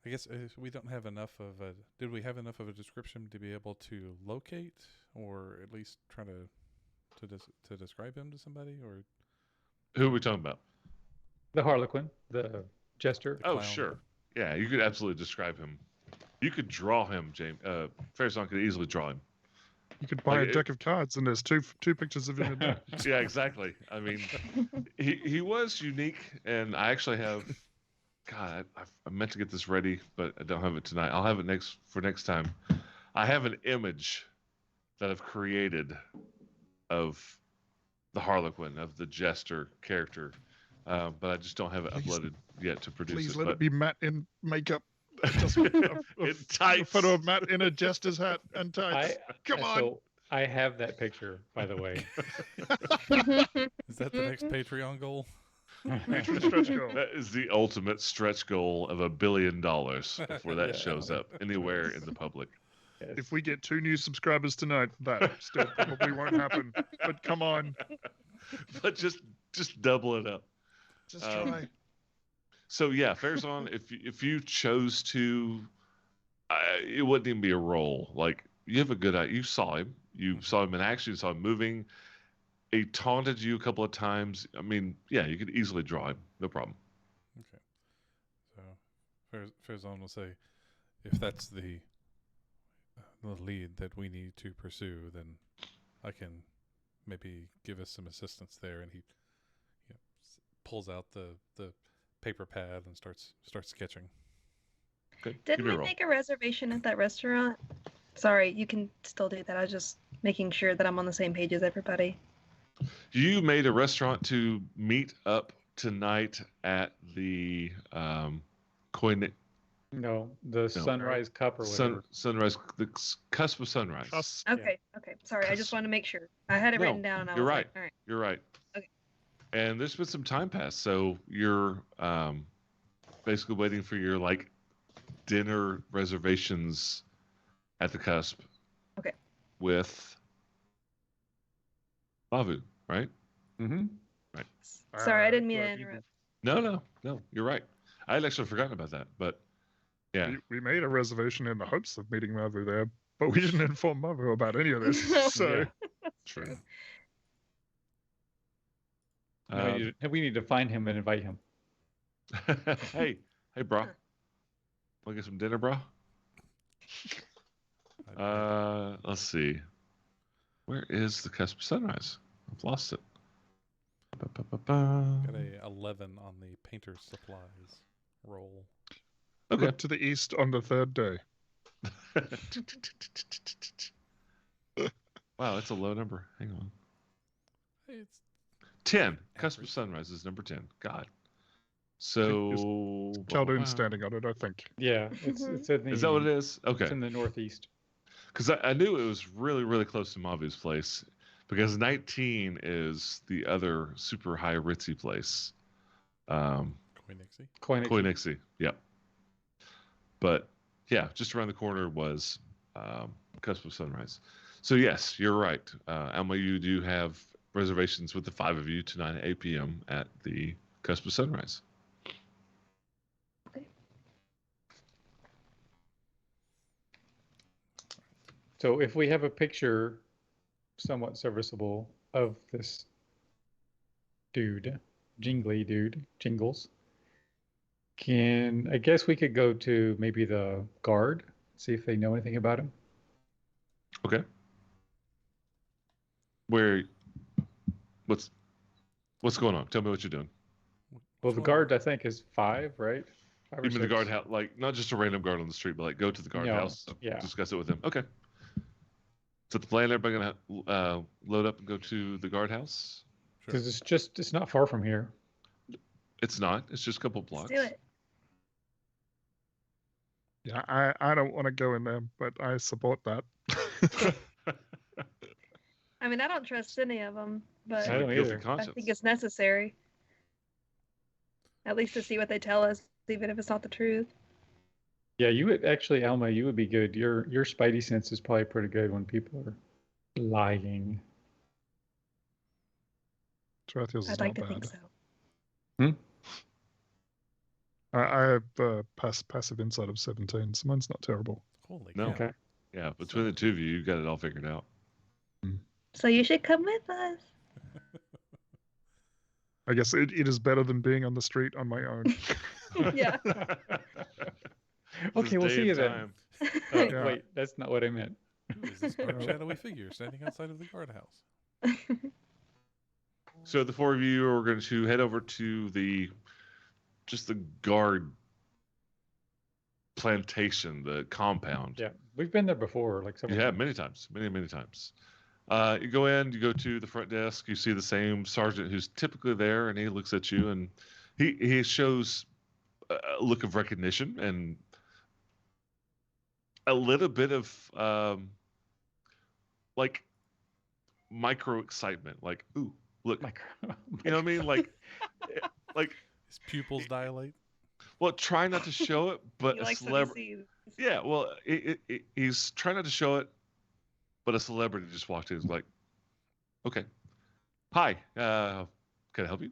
I guess we don't have enough of a. Did we have enough of a description to be able to locate, or at least try to describe him to somebody? Or who are we talking about? The Harlequin, the jester. Oh, clown. sure. Yeah, you could absolutely describe him. You could draw him, James. Farazan could easily draw him. You could buy Like a deck of cards, and there's two pictures of him in there. Yeah, exactly. He was unique, and I actually have. God, I meant to get this ready, but I don't have it tonight. I'll have it next time. I have an image that I've created of the Harlequin, of the Jester character, but I just don't have it Please- uploaded yet to produce Please it. let but it be Matt in makeup. Just in a tights. photo of Matt in a jester's hat and tights. Come on. So I have that picture, by the way. Is that the next Patreon goal? Patron stretch goal. That is the ultimate stretch goal of $1 billion before that Yeah. shows up anywhere in the public. Yes. If we get 2 new subscribers tonight, that still probably won't happen. But come on, But just double it up. just Um, try. So yeah, Farazan, if you chose to, it wouldn't even be a role. Like you have a good eye. You saw him. You saw him in action. You saw him moving. He taunted you a couple of times. I mean, yeah, you could easily draw him. No problem. Okay. So Farazan will say, if that's the lead that we need to pursue, then I can maybe give us some assistance there. And he pulls out the paper pad and starts sketching. Okay. Didn't give me we a roll. make a reservation at that restaurant? Sorry, you can still do that. I was just making sure that I'm on the same page as everybody. You made a restaurant to meet up tonight at the Coin No, the Sunrise Cup or whatever. Sunrise, the cusp of sunrise. Cusp. Okay, okay. Sorry, I just wanted to make sure. I had it No, written down. And I you're was right. Like, all right. You're right. Okay. And there's been some time passed, so you're basically waiting for your like dinner reservations at the cusp. Okay. With Mavu, right? Mm-hmm. Sorry, I didn't mean to Well, interrupt. No. You're right. I had actually forgotten about that, but yeah. We made a reservation in the hopes of meeting Mavu there, but we didn't inform Mavu about any of this. So True. We need to find him and invite him. hey, bro. Want to get some dinner, bro? Let's see. Where is the cusp of sunrise? I've lost it. Got a 11 on the painter's supplies roll. Okay. look to the east on the 3rd day. Wow, that's a low number. Hang on. It's 10. Cusp of Average. sunrise is number 10. God. So. Chaldoon wow. standing on it, I think. Yeah, it's in the, Is that what it is? It's Okay. in the northeast. Because I knew it was really, really close to Mavu's place. Because 19 is the other super high ritzy place. Koinixie. Koinixie. Yep. But yeah, just around the corner was Cusp of Sunrise. So yes, you're right. Alma, you do have reservations with the 5 of you tonight at 8 p.m. at the Cusp of Sunrise. So if we have a picture, somewhat serviceable, of this dude, Jingles, I guess we could go to maybe the guard, see if they know anything about him. Okay. What's going on? Tell me what you're doing. Well, the guard, I think, is 5, right? 5 or You mean the 6. guard house, like not just a random guard on the street, but like go to the guard No, house, yeah. discuss it with them. Okay. So the plan, everybody gonna load up and go to the guard house? Sure. Because it's not far from here. It's not. It's just a couple blocks. Let's do it. Yeah, I don't want to go in there, but I support that. I mean, I don't trust any of them, but I don't Guilty either. I conscience. think it's necessary. At least to see what they tell us, even if it's not the truth. Yeah, you would actually, Alma, you would be good. Your spidey sense is probably pretty good when people are lying. Tarathiel's is I'd not like to bad. think so. I have passive insight of 17, so mine's not terrible. Holy No. cow. Okay. Yeah, between the two of you, you got it all figured out. So you should come with us. I guess it is better than being on the street on my own. Yeah. Okay, we'll see you then. Oh, Yeah. wait, that's not what I meant. Who is this dark shadowy figure standing outside of the guardhouse? So the 4 of you are going to head over to the guard plantation, the compound. Yeah. We've been there before, like several Yeah, times. many times, many times. You go in, you go to the front desk, you see the same sergeant who's typically there, and he looks at you, and he shows a look of recognition and a little bit of like micro excitement, like, ooh, look, Micro. you know what I mean? Like, like, His pupils dilate. well, try not to show it, but He a likes what celebrity. he sees. Yeah, well, he's trying not to show it, but a celebrity just walked in. He's like, okay, hi, can I help you?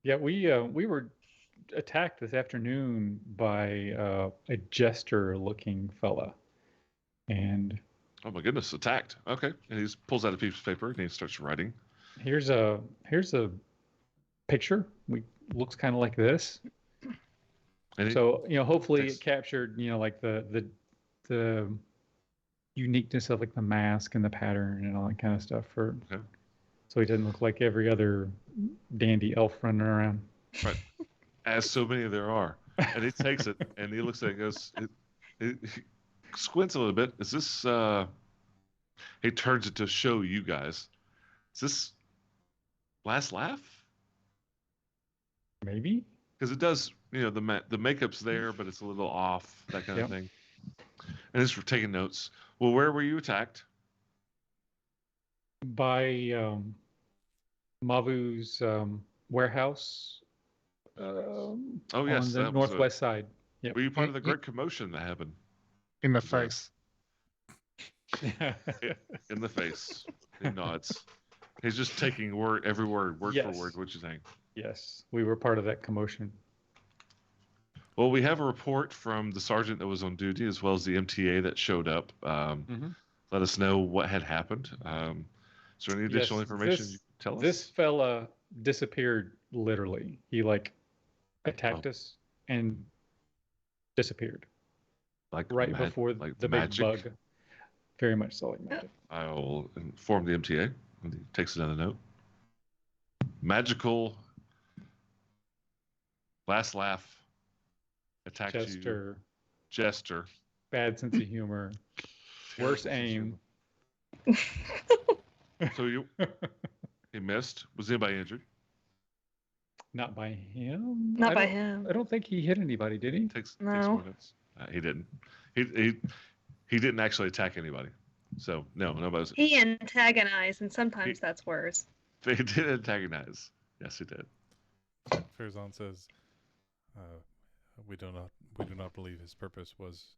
Yeah, we were attacked this afternoon by a jester-looking fella, and Oh my goodness, attacked. Okay, and he pulls out a piece of paper and he starts writing. here's a picture. We looks kind of like this. And he, So hopefully takes- it captured like the uniqueness of like the mask and the pattern and all that kind of stuff for. Okay. So he doesn't look like every other dandy elf running around. as so many there are, and he takes it and he looks at it and goes, he squints a little bit. Is this? He turns it to show you guys. Is this last laugh? Maybe. Because it does, the makeup's there, but it's a little off, that kind of Yep. thing. And it's for taking notes. Well, where were you attacked? By Mavu's warehouse Oh yes, on the that was northwest side. Were you part of the great commotion that happened? In the Yeah. face. In the face. He nods. He's just taking every word, word Yes. for word, what you're saying. Yes, we were part of that commotion. Well, we have a report from the sergeant that was on duty, as well as the MTA that showed up. Mhm. Let us know what had happened. Is there any additional Yes, information you can tell us? This fella disappeared literally. He attacked us and disappeared like right before like the magic. big bug. Very much so like magic. I will inform the MTA. And he takes another note. Magical last laugh attacked you. Jester, Jester. bad sense of humor, worse aim. So he missed. Was anybody injured? Not by him. Not I by don't- him. I don't think he hit anybody, did he? Takes No. more notes. He didn't. He didn't actually attack anybody. So no, nobody's. He antagonized, and sometimes that's worse. They did antagonize. Yes, he did. Farazan says, "We do not believe his purpose was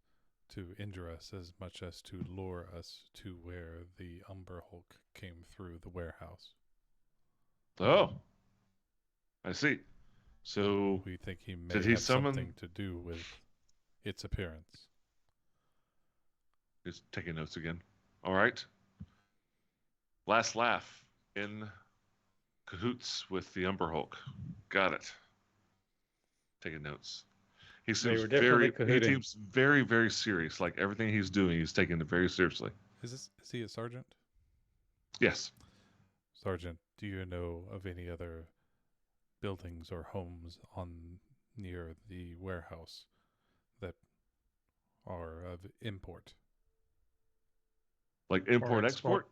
to injure us as much as to lure us to where the Umber Hulk came through the warehouse. Oh, I see. So We think he may Did he have summon- something to do with its appearance." he's taking notes again. All right. Last laugh in cahoots with the Umber Hulk. Got it. Taking notes. He seems were definitely very. He cahooting. seems very, very serious. Like everything he's doing, he's taking it very seriously. Is he a sergeant? Yes. Sergeant, do you know of any other buildings or homes near the warehouse that are of import? Like import export.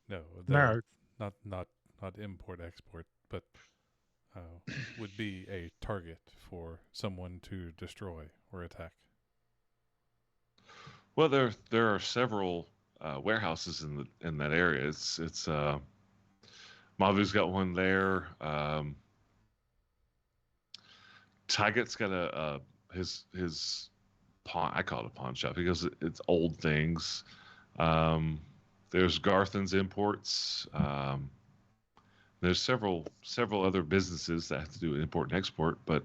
No, No. not import export, but would be a target for someone to destroy or attack. Well, there are several warehouses in that area. It's Mavu's got one there. Tyget's got his pawn. I call it a pawn shop because it's old things. There's Garthen's Imports. There's several other businesses that have to do with import and export, but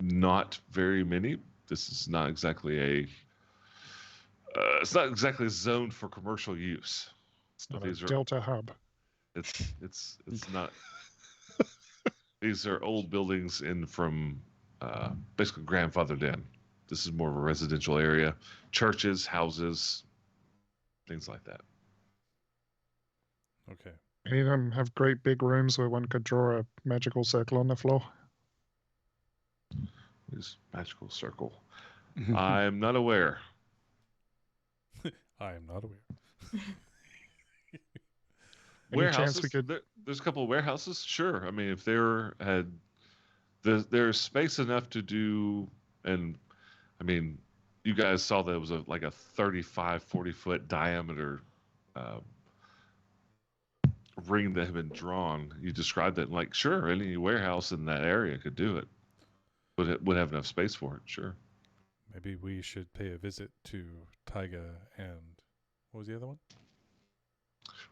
not very many. This is not exactly it's not exactly zoned for commercial use. It's not a These are Delta hub. it's not. These are old buildings from basically grandfathered in. This is more of a residential area, churches, houses, things like that. Okay. Any of them have great big rooms where one could draw a magical circle on the floor? This magical circle. I'm not aware. I am not aware. Any chance Warehouses. we could? There's a couple of warehouses. Sure. I mean, if there's space enough to do, and I mean, you guys saw that it was like a 35, 40-foot diameter ring that had been drawn. You described it like, sure, any warehouse in that area could do it. Would have enough space for it. Sure. Maybe we should pay a visit to Taiga and what was the other one?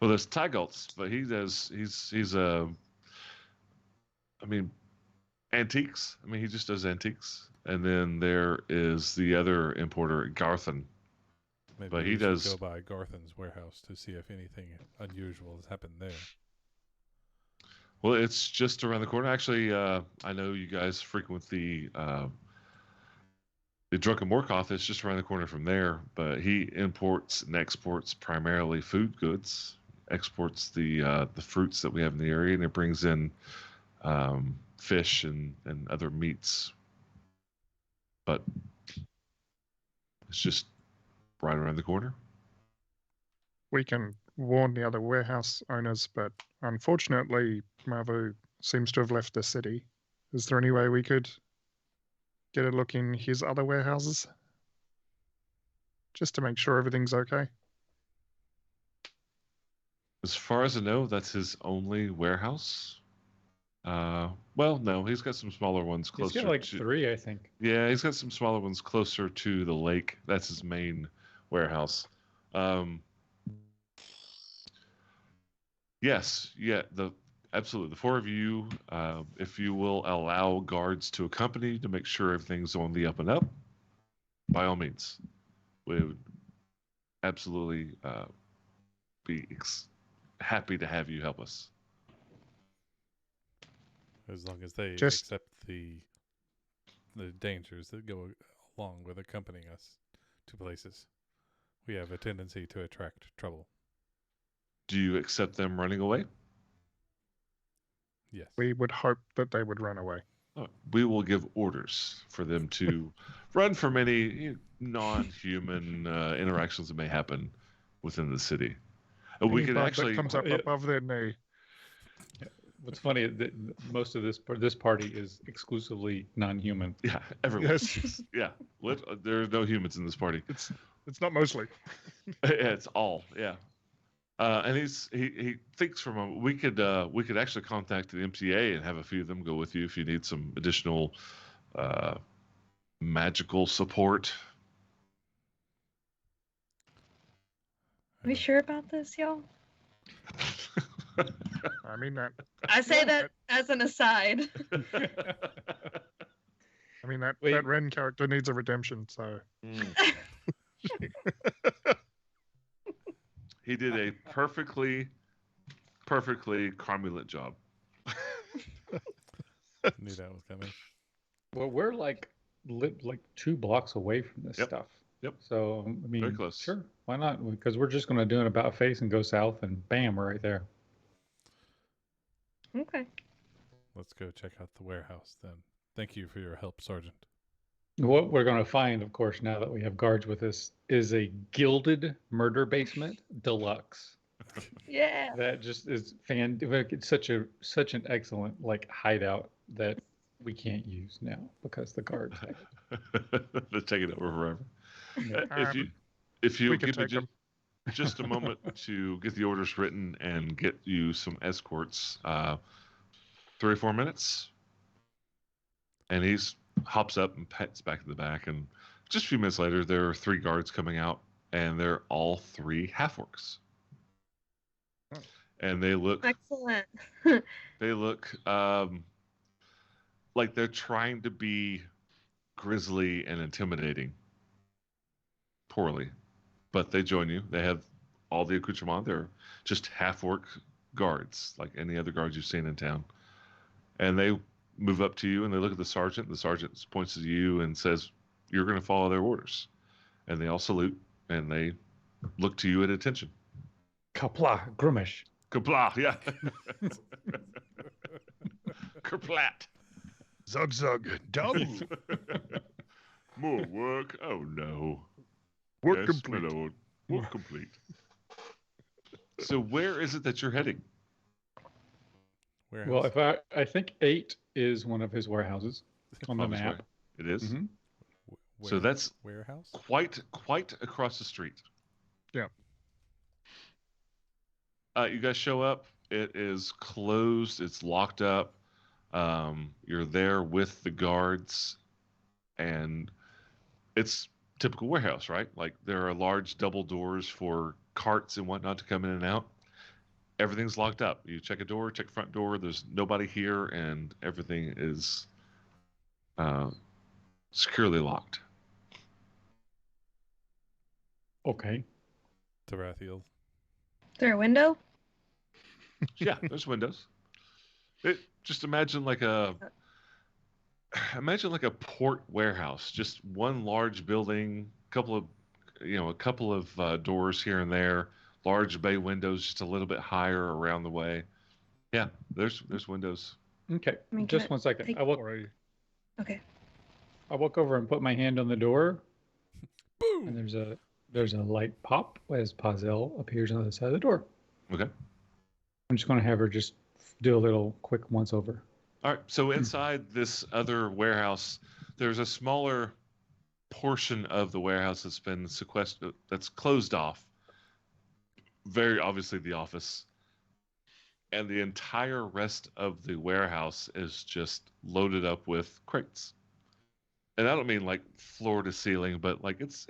Well, there's Tygoltz, but he's I mean, antiques. I mean, he just does antiques. And then there is the other importer, Garthen. Maybe But we he should does- go by Garthen's warehouse to see if anything unusual has happened there. Well, it's just around the corner. Actually, I know you guys frequent the Drunken Morkoth. It's just around the corner from there. But he imports and exports primarily food goods. Exports the fruits that we have in the area, and it brings in fish and other meats. But it's just right around the corner. We can warn the other warehouse owners, but unfortunately, Mavu seems to have left the city. Is there any way we could get a look in his other warehouses? Just to make sure everything's okay. As far as I know, that's his only warehouse. Well, no, he's got some smaller ones He's closer. got like to, 3, I think. Yeah, he's got some smaller ones closer to the lake. That's his main warehouse. Yes, yeah, absolutely. The four of you, if you will allow guards to accompany to make sure everything's on the up and up, by all means, we would absolutely be happy to have you help us. As long as they Just- accept the dangers that go along with accompanying us to places. We have a tendency to attract trouble. Do you accept them running away? Yes. We would hope that they would run away. We will give orders for them to run from any non-human interactions that may happen within the city. We Any could bug actually. that comes up Yeah. above their knee. What's funny is that most of this party is exclusively non-human. Yeah, everyone. Yes, Yeah, there are no humans in this party. it's not mostly. It's all, yeah. And he thinks from a we could actually contact the MTA and have a few of them go with you if you need some additional magical support. Are we sure about this, y'all? I mean that. I say that as an aside. I mean that Wait. that Ren character needs a redemption. So He did a perfectly cromulent job. Knew that was coming. Well, we're like 2 blocks away from this Yep. stuff. Yep. So I mean, Very close. Sure, why not? Because we're just going to do an about face and go south, and bam, we're right there. Okay. Let's go check out the warehouse then. Thank you for your help, Sergeant. What we're going to find, of course, now that we have guards with us, is a gilded murder basement deluxe. Yeah. That just is it's such an excellent like hideout that we can't use now because the guards. They're taking over forever. Yeah. If you we can give me take them. just a moment to get the orders written and get you some escorts, 3 or 4 minutes, and he's hops up and pets back in the back, and just a few minutes later there are 3 guards coming out, and they're all 3 half-orcs. And they look Excellent. like they're trying to be grisly and intimidating. Poorly. But they join you. They have all the accoutrement. They're just half-orc guards, like any other guards you've seen in town. And they move up to you and they look at the sergeant. The sergeant points to you and says, "You're going to follow their orders." And they all salute and they look to you at attention. Kapla, Grumish. Kapla, yeah. Kerplat. Zug zug. Done. More work. Oh no. Work Yes, complete. my lord. Work complete. So where is it that you're heading? Warehouse. Well, if I think 8 is one of his warehouses on the Obviously. map. It is. Mhm. So that's warehouse. quite across the street. Yeah. You guys show up. It is closed. It's locked up. You're there with the guards, and it's typical warehouse, right? Like there are large double doors for carts and whatnot to come in and out. Everything's locked up. You check a door, check front door. There's nobody here, and everything is securely locked. Okay. Tarathiel. Is there a window? Yeah, there's windows. Just imagine like a port warehouse, just one large building, a couple of doors here and there, large bay windows just a little bit higher around the way. Yeah, there's windows. Okay. I mean, Just can I 1 second. take- I walk Okay. over and put my hand on the door, Boom. and there's a light pop as Pazel appears on the other side of the door. Okay. I'm just going to have her just do a little quick once over. All right. So inside this other warehouse, there's a smaller portion of the warehouse that's been sequestered, that's closed off. Very obviously the office. And the entire rest of the warehouse is just loaded up with crates. And I don't mean like floor to ceiling, but like it's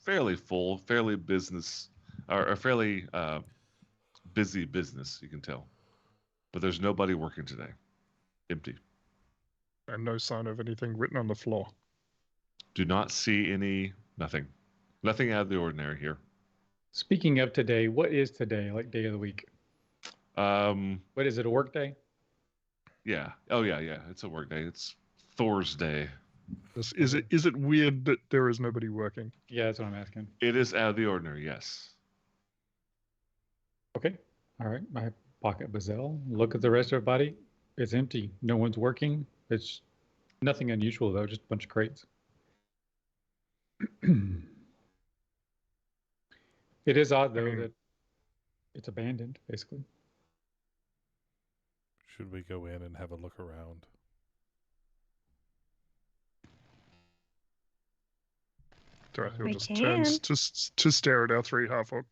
fairly full, fairly business, or a fairly busy business, you can tell. But there's nobody working today. Empty. And no sign of anything written on the floor. Do not see nothing out of the ordinary here. Speaking of today, what is today, like day of the week? What is it, a work day? Yeah. Oh yeah. It's a work day. It's Thor's Day. Is it weird that there is nobody working? Yeah, that's what I'm asking. It is out of the ordinary. Yes. Okay. All right. I pocket Bazel. Look at the rest of the body. It's empty. No one's working. It's nothing unusual, though, just a bunch of crates. It is odd, though, that it's abandoned, basically. Should we go in and have a look around? Tarathiel We just can. turns to stare at our 3 half-orc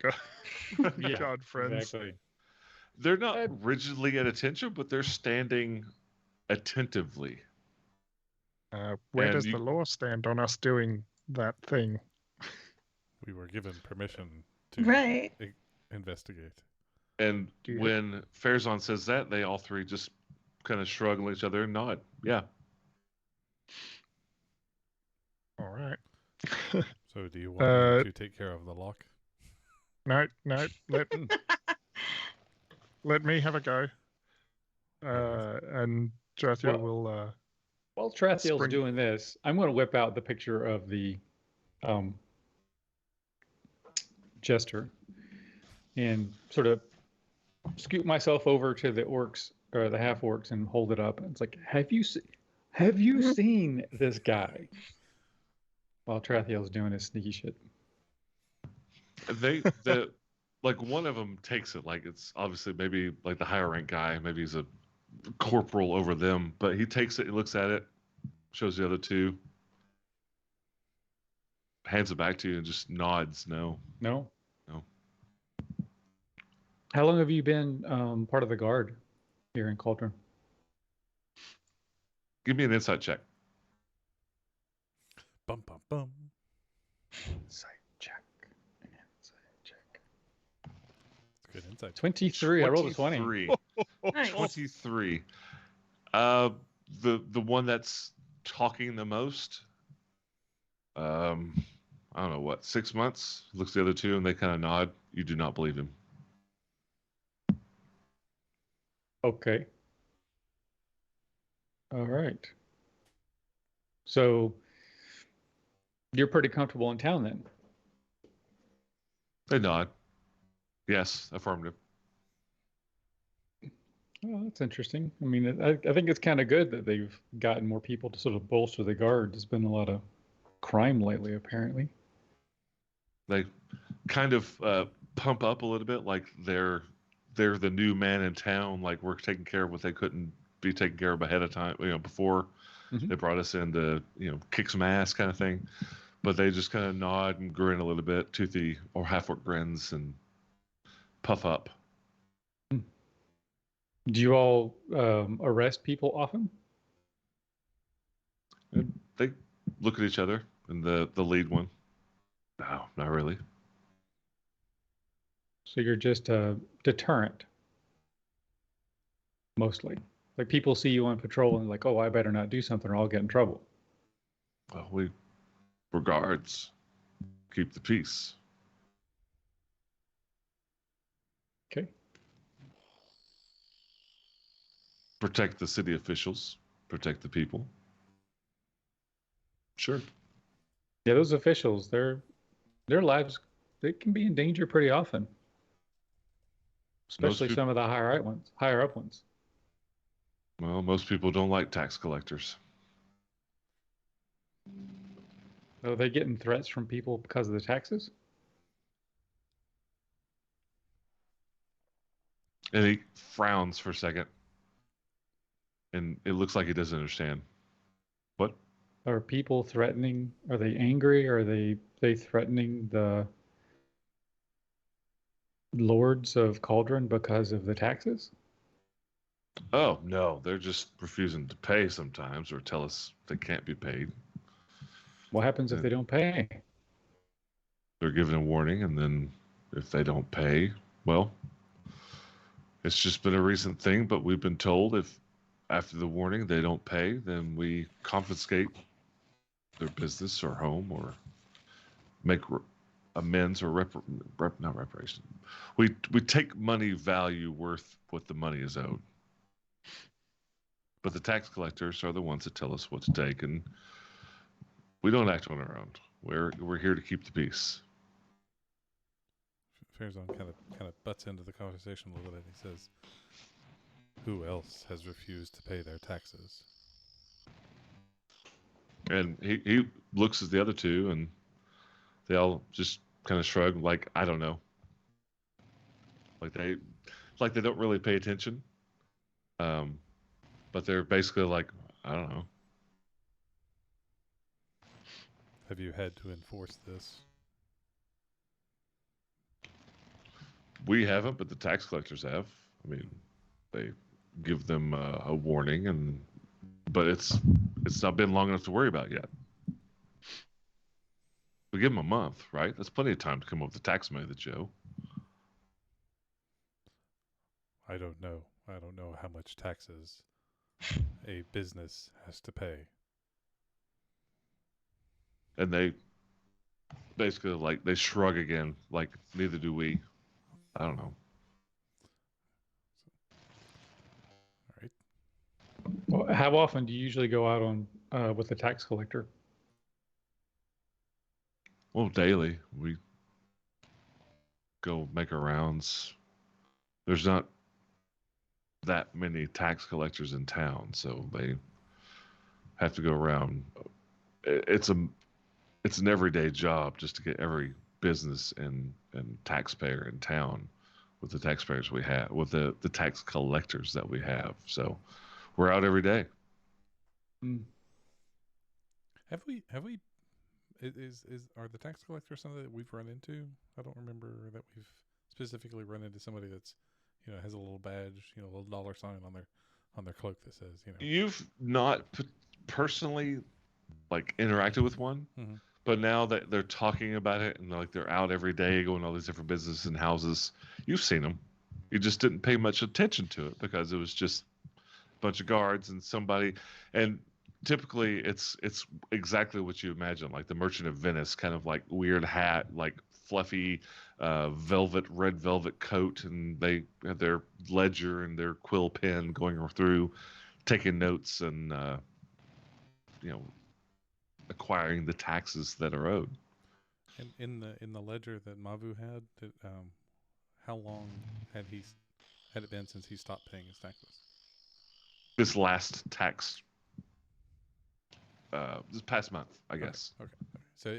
Yeah, guard friends. Exactly. They're not rigidly at attention, but they're standing attentively. Where And does you- the law stand on us doing that thing? We were given permission to Right. investigate. And Do you- when Farazan says that, they all three just kind of shrug at each other and nod. Yeah. All right. So, do you want me Uh, to take care of the lock? No, let me have a go. And Tarathiel will. While Trathiel's Spring- doing this, I'm going to whip out the picture of the jester and sort of scoot myself over to the orcs or the half orcs and hold it up. It's like, have you seen this guy? While Trathiel's doing his sneaky shit. Like one of them takes it, like it's obviously maybe like the higher rank guy, maybe he's a corporal over them, but he takes it, he looks at it, shows the other two, hands it back to you and just nods no. No? No. How long have you been part of the guard here in Cauldron? Give me an insight check. Bum bum bum. Insight check. It's good insight. 23. I rolled a 20. 23. Nice. 23. The one that's talking the most, I don't know what, 6 months, looks at the other two and they kind of nod. You do not believe him. Okay. All right. So you're pretty comfortable in town then? They nod. Yes, affirmative. Oh, that's interesting. I mean, I think it's kind of good that they've gotten more people to sort of bolster the guard. There's been a lot of crime lately, apparently. They kind of pump up a little bit, like they're the new man in town. Like we're taking care of what they couldn't be taken care of ahead of time. Before Mhm. they brought us in to kick some ass kind of thing. But they just kind of nod and grin a little bit, toothy or half-orc grins, and puff up. Do you all arrest people often? And they look at each other, and the lead one, no, not really. So you're just a deterrent, mostly. Like people see you on patrol and like, oh, I better not do something or I'll get in trouble. Well, we're guards. Keep the peace. Okay. Protect the city officials. Protect the people. Sure. Yeah, those officials, their lives, they can be in danger pretty often. Especially peop- some of the higher up ones. Well, most people don't like tax collectors. Are they getting threats from people because of the taxes? And he frowns for a second. And it looks like he doesn't understand. What? Are people threatening? Are they angry? Are they threatening the lords of Cauldron because of the taxes? Oh, no. They're just refusing to pay sometimes or tell us they can't be paid. What happens if Yeah. they don't pay? They're given a warning, and then if they don't pay, well, it's just been a recent thing, but we've been told if after the warning they don't pay, then we confiscate their business or home or make amends or not reparation. We take money value worth what the money is owed. But the tax collectors are the ones that tell us what to take, and we don't act on our own. We're here to keep the peace. Farazan kind of butts into the conversation a little bit. He says, "Who else has refused to pay their taxes?" And he looks at the other two, and they all just kind of shrug, like I don't know, like they don't really pay attention. But they're basically like, I don't know. Have you had to enforce this? We haven't, but the tax collectors have. I mean, they give them a warning, but it's not been long enough to worry about yet. We give them a month, right? That's plenty of time to come up with the tax money that you owe. I don't know. I don't know how much taxes a business has to pay. And they basically like they shrug again, like neither do we. I don't know. All right. Well, how often do you usually go out on with the tax collector? Well, daily we go make our rounds. There's not that many tax collectors in town, so they have to go around. It's an everyday job just to get every business and taxpayer in town with the taxpayers we have, with the tax collectors that we have. So we're out every day. Mm. Have we are the tax collectors something that we've run into? I don't remember that we've specifically run into somebody that's has a little badge, a little dollar sign on their cloak that says You've not personally like interacted with one, Mhm. but now that they're talking about it and they're out every day going to all these different businesses and houses, you've seen them. You just didn't pay much attention to it because it was just a bunch of guards and somebody. And typically, it's exactly what you imagine, like the Merchant of Venice, kind of like weird hat, like fluffy red velvet coat, and they have their ledger and their quill pen going through, taking notes and acquiring the taxes that are owed. And in the ledger that Mavu had, how long had he had it been since he stopped paying his taxes? This last tax, this past month, I guess. Okay. So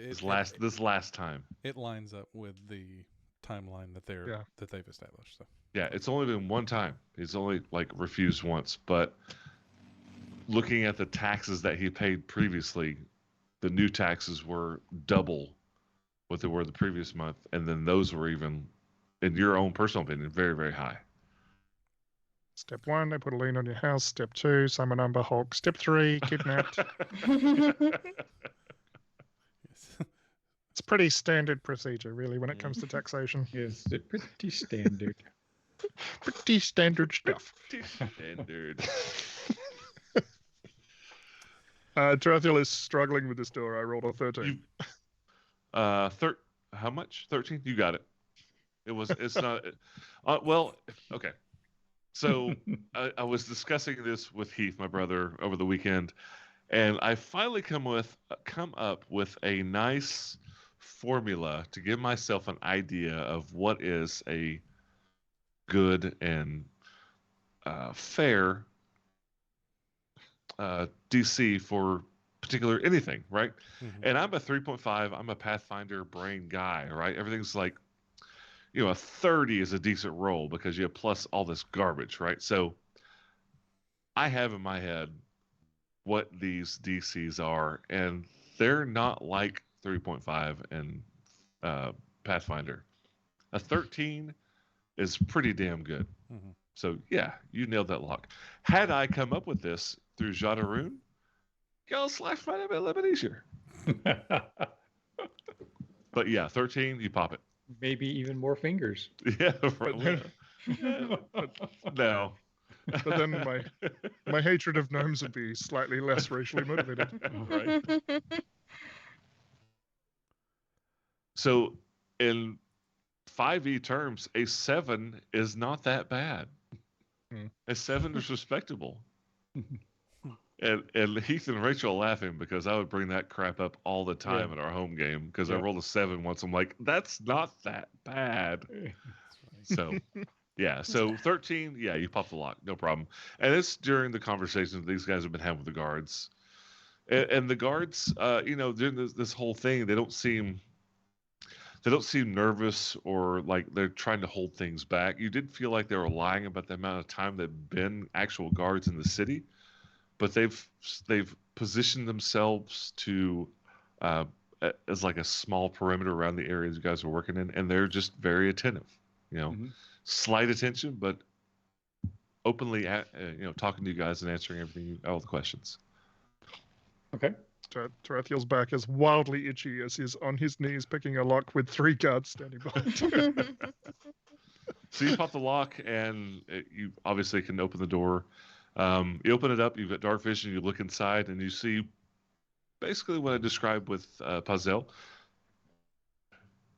This last time. it lines up with the timeline that they've established. So Yeah, it's only been one time. He's only like refused once, but looking at the taxes that he paid previously, the new taxes were double what they were the previous month, and then those were even, in your own personal opinion, very, very high. Step 1, they put a lien on your house. Step 2, summon Umber Hulk. Step 3, kidnapped. yes. It's pretty standard procedure, really, when it comes to taxation. Yes, they're pretty standard. Pretty standard stuff. Standard. Tarathiel is struggling with this door. I rolled a 13. How much? 13? You got it. It's not. Well, okay. So I was discussing this with Heath, my brother, over the weekend, and I finally come up with a nice formula to give myself an idea of what is a good and fair DC for particular anything, right? Mm-hmm. And I'm a 3.5. I'm a Pathfinder brain guy, right? Everything's like, a 30 is a decent roll because you have plus all this garbage, right? So I have in my head what these DCs are, and they're not like 3.5 and Pathfinder. A 13 is pretty damn good. Mm-hmm. So yeah, you nailed that lock. Had I come up with this through Jadaroon, y'all's life might have been a little bit easier. But yeah, 13, you pop it. Maybe even more fingers. Yeah, right. No. But then my hatred of gnomes would be slightly less racially motivated. Right. So in 5e terms, a 7 is not that bad. A 7 is respectable. And Heath and Rachel are laughing because I would bring that crap up all the time in our home game because I rolled a 7 once. I'm like, that's not that bad. So, yeah. So 13, yeah, you pop the lock, no problem. And it's during the conversations these guys have been having with the guards. And the guards, during this whole thing, they don't seem nervous or like they're trying to hold things back. You did feel like they were lying about the amount of time they've been actual guards in the city. But they've positioned themselves to as like a small perimeter around the areas you guys are working in, and they're just very attentive. Slight attention, but openly, talking to you guys and answering all the questions. Okay. Tarathiel's back is wildly itchy as he's on his knees picking a lock with 3 guards standing behind. So you pop the lock, and you obviously can open the door. You open it up, you've got dark vision, you look inside, and you see basically what I described with Pazel.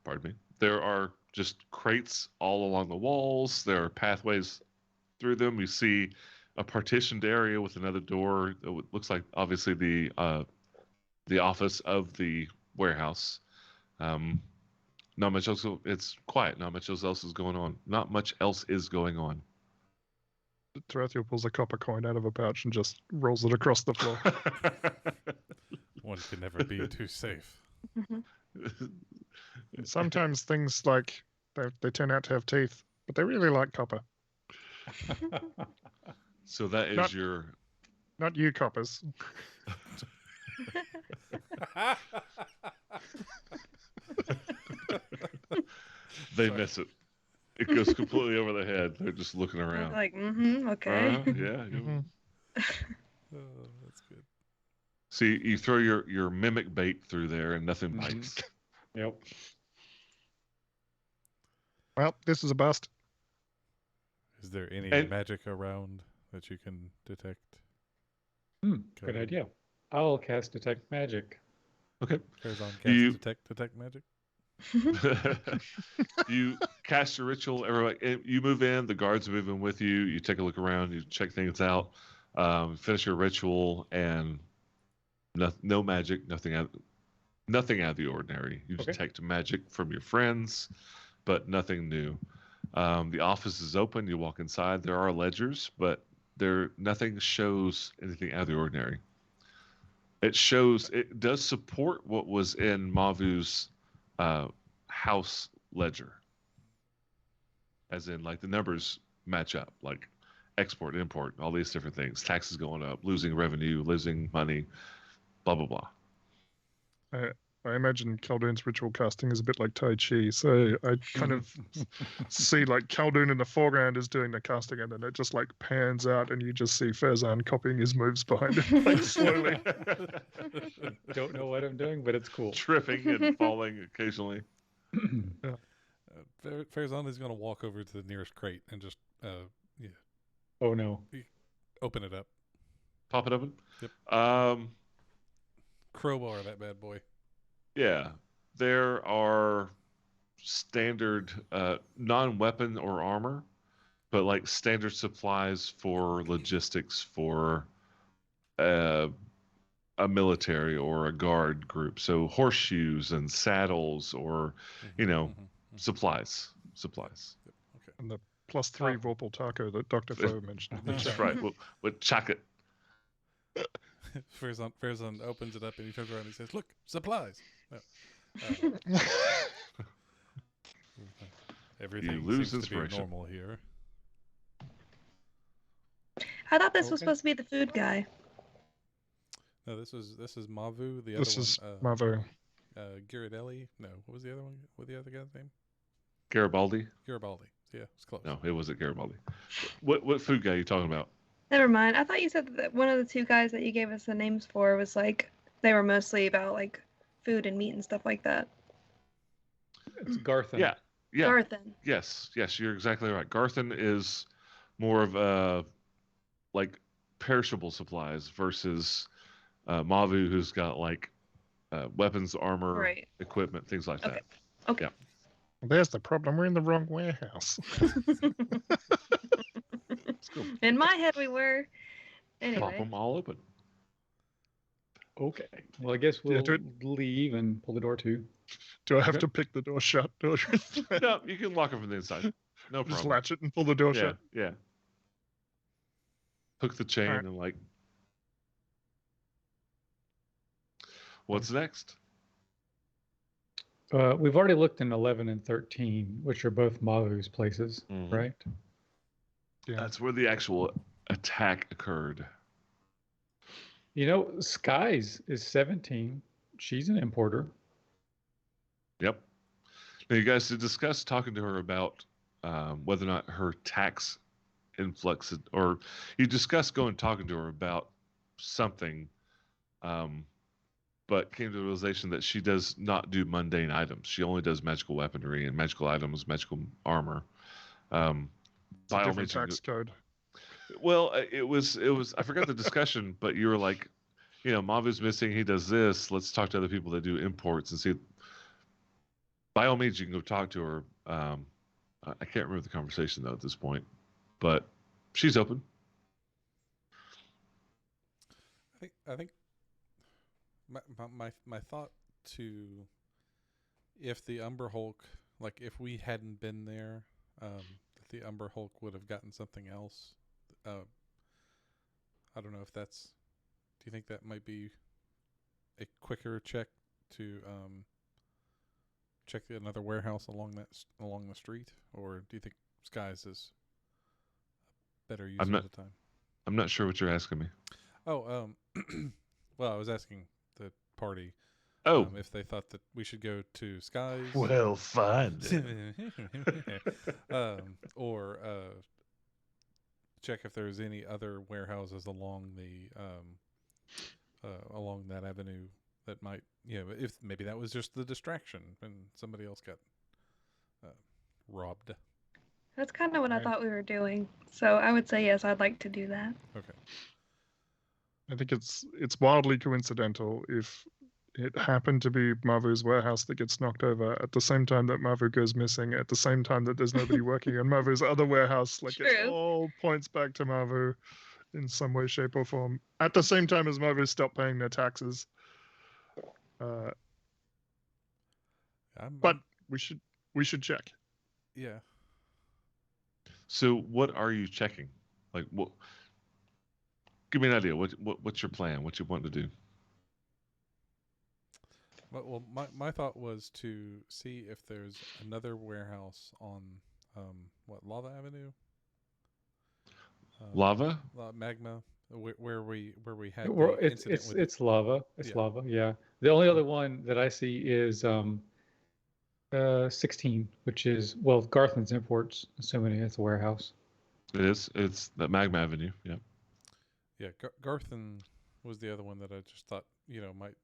Pardon me. There are just crates all along the walls. There are pathways through them. You see a partitioned area with another door. It looks like obviously the office of the warehouse. Not much else. It's quiet. Not much else is going on. Not much else is going on. Tarathiel pulls a copper coin out of a pouch and just rolls it across the floor. One can never be too safe. Sometimes things like they turn out to have teeth, but they really like copper. So that is not you coppers. They miss it. It goes completely over their head. They're just looking around. Like, okay. Yeah. Oh, that's good. So you throw your mimic bait through there and nothing bites. Yep. Well, this is a bust. Is there any magic around that you can detect? Good idea. I'll cast Detect Magic. Okay. Curzon cast detect magic. You cast your ritual. Everybody, you move in. The guards move in with you. You take a look around. You check things out. Finish your ritual, and no magic. Nothing out of the ordinary. You detect magic from your friends, but nothing new. The office is open. You walk inside. There are ledgers, but nothing shows anything out of the ordinary. It does support what was in Mavu's house ledger, as in like the numbers match up, like export, import, all these different things, taxes going up, losing revenue, losing money, blah blah blah. I imagine Khaldun's ritual casting is a bit like Tai Chi, so I kind of see like Khaldun in the foreground is doing the casting, and then it just like pans out, and you just see Farazan copying his moves behind him, like slowly. Don't know what I'm doing, but it's cool. Tripping and falling occasionally. Farazan is going to walk over to the nearest crate and just Oh no. open it up. Pop it open. Yep. Crowbar that bad boy. Yeah, there are standard non-weapon or armor, but like standard supplies for logistics for a military or a guard group. So horseshoes and saddles, or supplies. Yep. Okay. And the +3 Vorpal taco that Dr. Fo mentioned. in the That's chat. right. With chocolate. Farazan opens it up and he turns around and he says, "Look, supplies." Everything lose seems to be inspiration. normal here. I thought this was Okay. supposed to be the food guy. No, this is Mavu. The This other is one, Mavu. Ghirardelli. No, what was the other one? What the other guy's name? Garibaldi? Garibaldi. Yeah, it's close. No, it wasn't Garibaldi. What food guy are you talking about? Never mind. I thought you said that one of the two guys that you gave us the names for was like they were mostly about like food and meat and stuff like that. It's Garthen. Yeah. Garthen. Yes, you're exactly right. Garthen is more of a like perishable supplies versus Mavu, who's got like weapons, armor, Right. equipment, things like Okay. that. Okay. There's the problem. We're in the wrong warehouse. In my head, we were. Pop Anyway. them all open. Okay. Well, I guess Yeah, we'll leave and pull the door to. Do I have Okay. to pick the door shut? No, you can lock it from the inside. No Just problem. latch it and pull the door Yeah, shut. yeah. Hook the chain Alright. and like. What's next? We've already looked in 11 and 13, which are both Mavu's places, Mhm. right? Yeah. That's where the actual attack occurred. You know, Skies is 17. She's an importer. Yep. Now, you guys did discuss talking to her about whether or not her tax influx, or you discussed going and talking to her about something, but came to the realization that she does not do mundane items. She only does magical weaponry and magical items, magical armor. It's a By all different means, you can tax code. well, it was. I forgot the discussion, but you were like, Mavu's missing. He does this. Let's talk to other people that do imports and see. By all means, you can go talk to her. I can't remember the conversation though at this point, but she's open. I think my thought to, if the Umber Hulk, like if we hadn't been there, that the Umber Hulk would have gotten something else. I don't know if that's. Do you think that might be a quicker check to check another warehouse along the street, or do you think Skies is a better use of the time? I'm not sure what you're asking me. Oh, well, I was asking the party Oh, if they thought that we should go to Skies. well, fine. Or check if there's any other warehouses along the along that avenue that might, if maybe that was just the distraction and somebody else got robbed. That's kind of what I Right. thought we were doing. So I would say yes, I'd like to do that. Okay. I think it's wildly coincidental if it happened to be Mavu's warehouse that gets knocked over at the same time that Mavu goes missing, at the same time that there's nobody working in Mavu's other warehouse. Like it True. all points back to Mavu in some way, shape, or form. At the same time as Mavu stopped paying their taxes. But we should check. Yeah. So what are you checking? Like, what? Give me an idea. What's your plan? What you want to do? Well, my thought was to see if there's another warehouse on Lava Avenue, Lava? Magma, where we had Well, the incident with it's lava. It's Yeah. lava. Yeah. The only other one that I see is 16, which is Garthand's Imports, assuming it's a warehouse. It is. It's the Magma Avenue. Yeah. Yeah, Garthen was the other one that I just thought might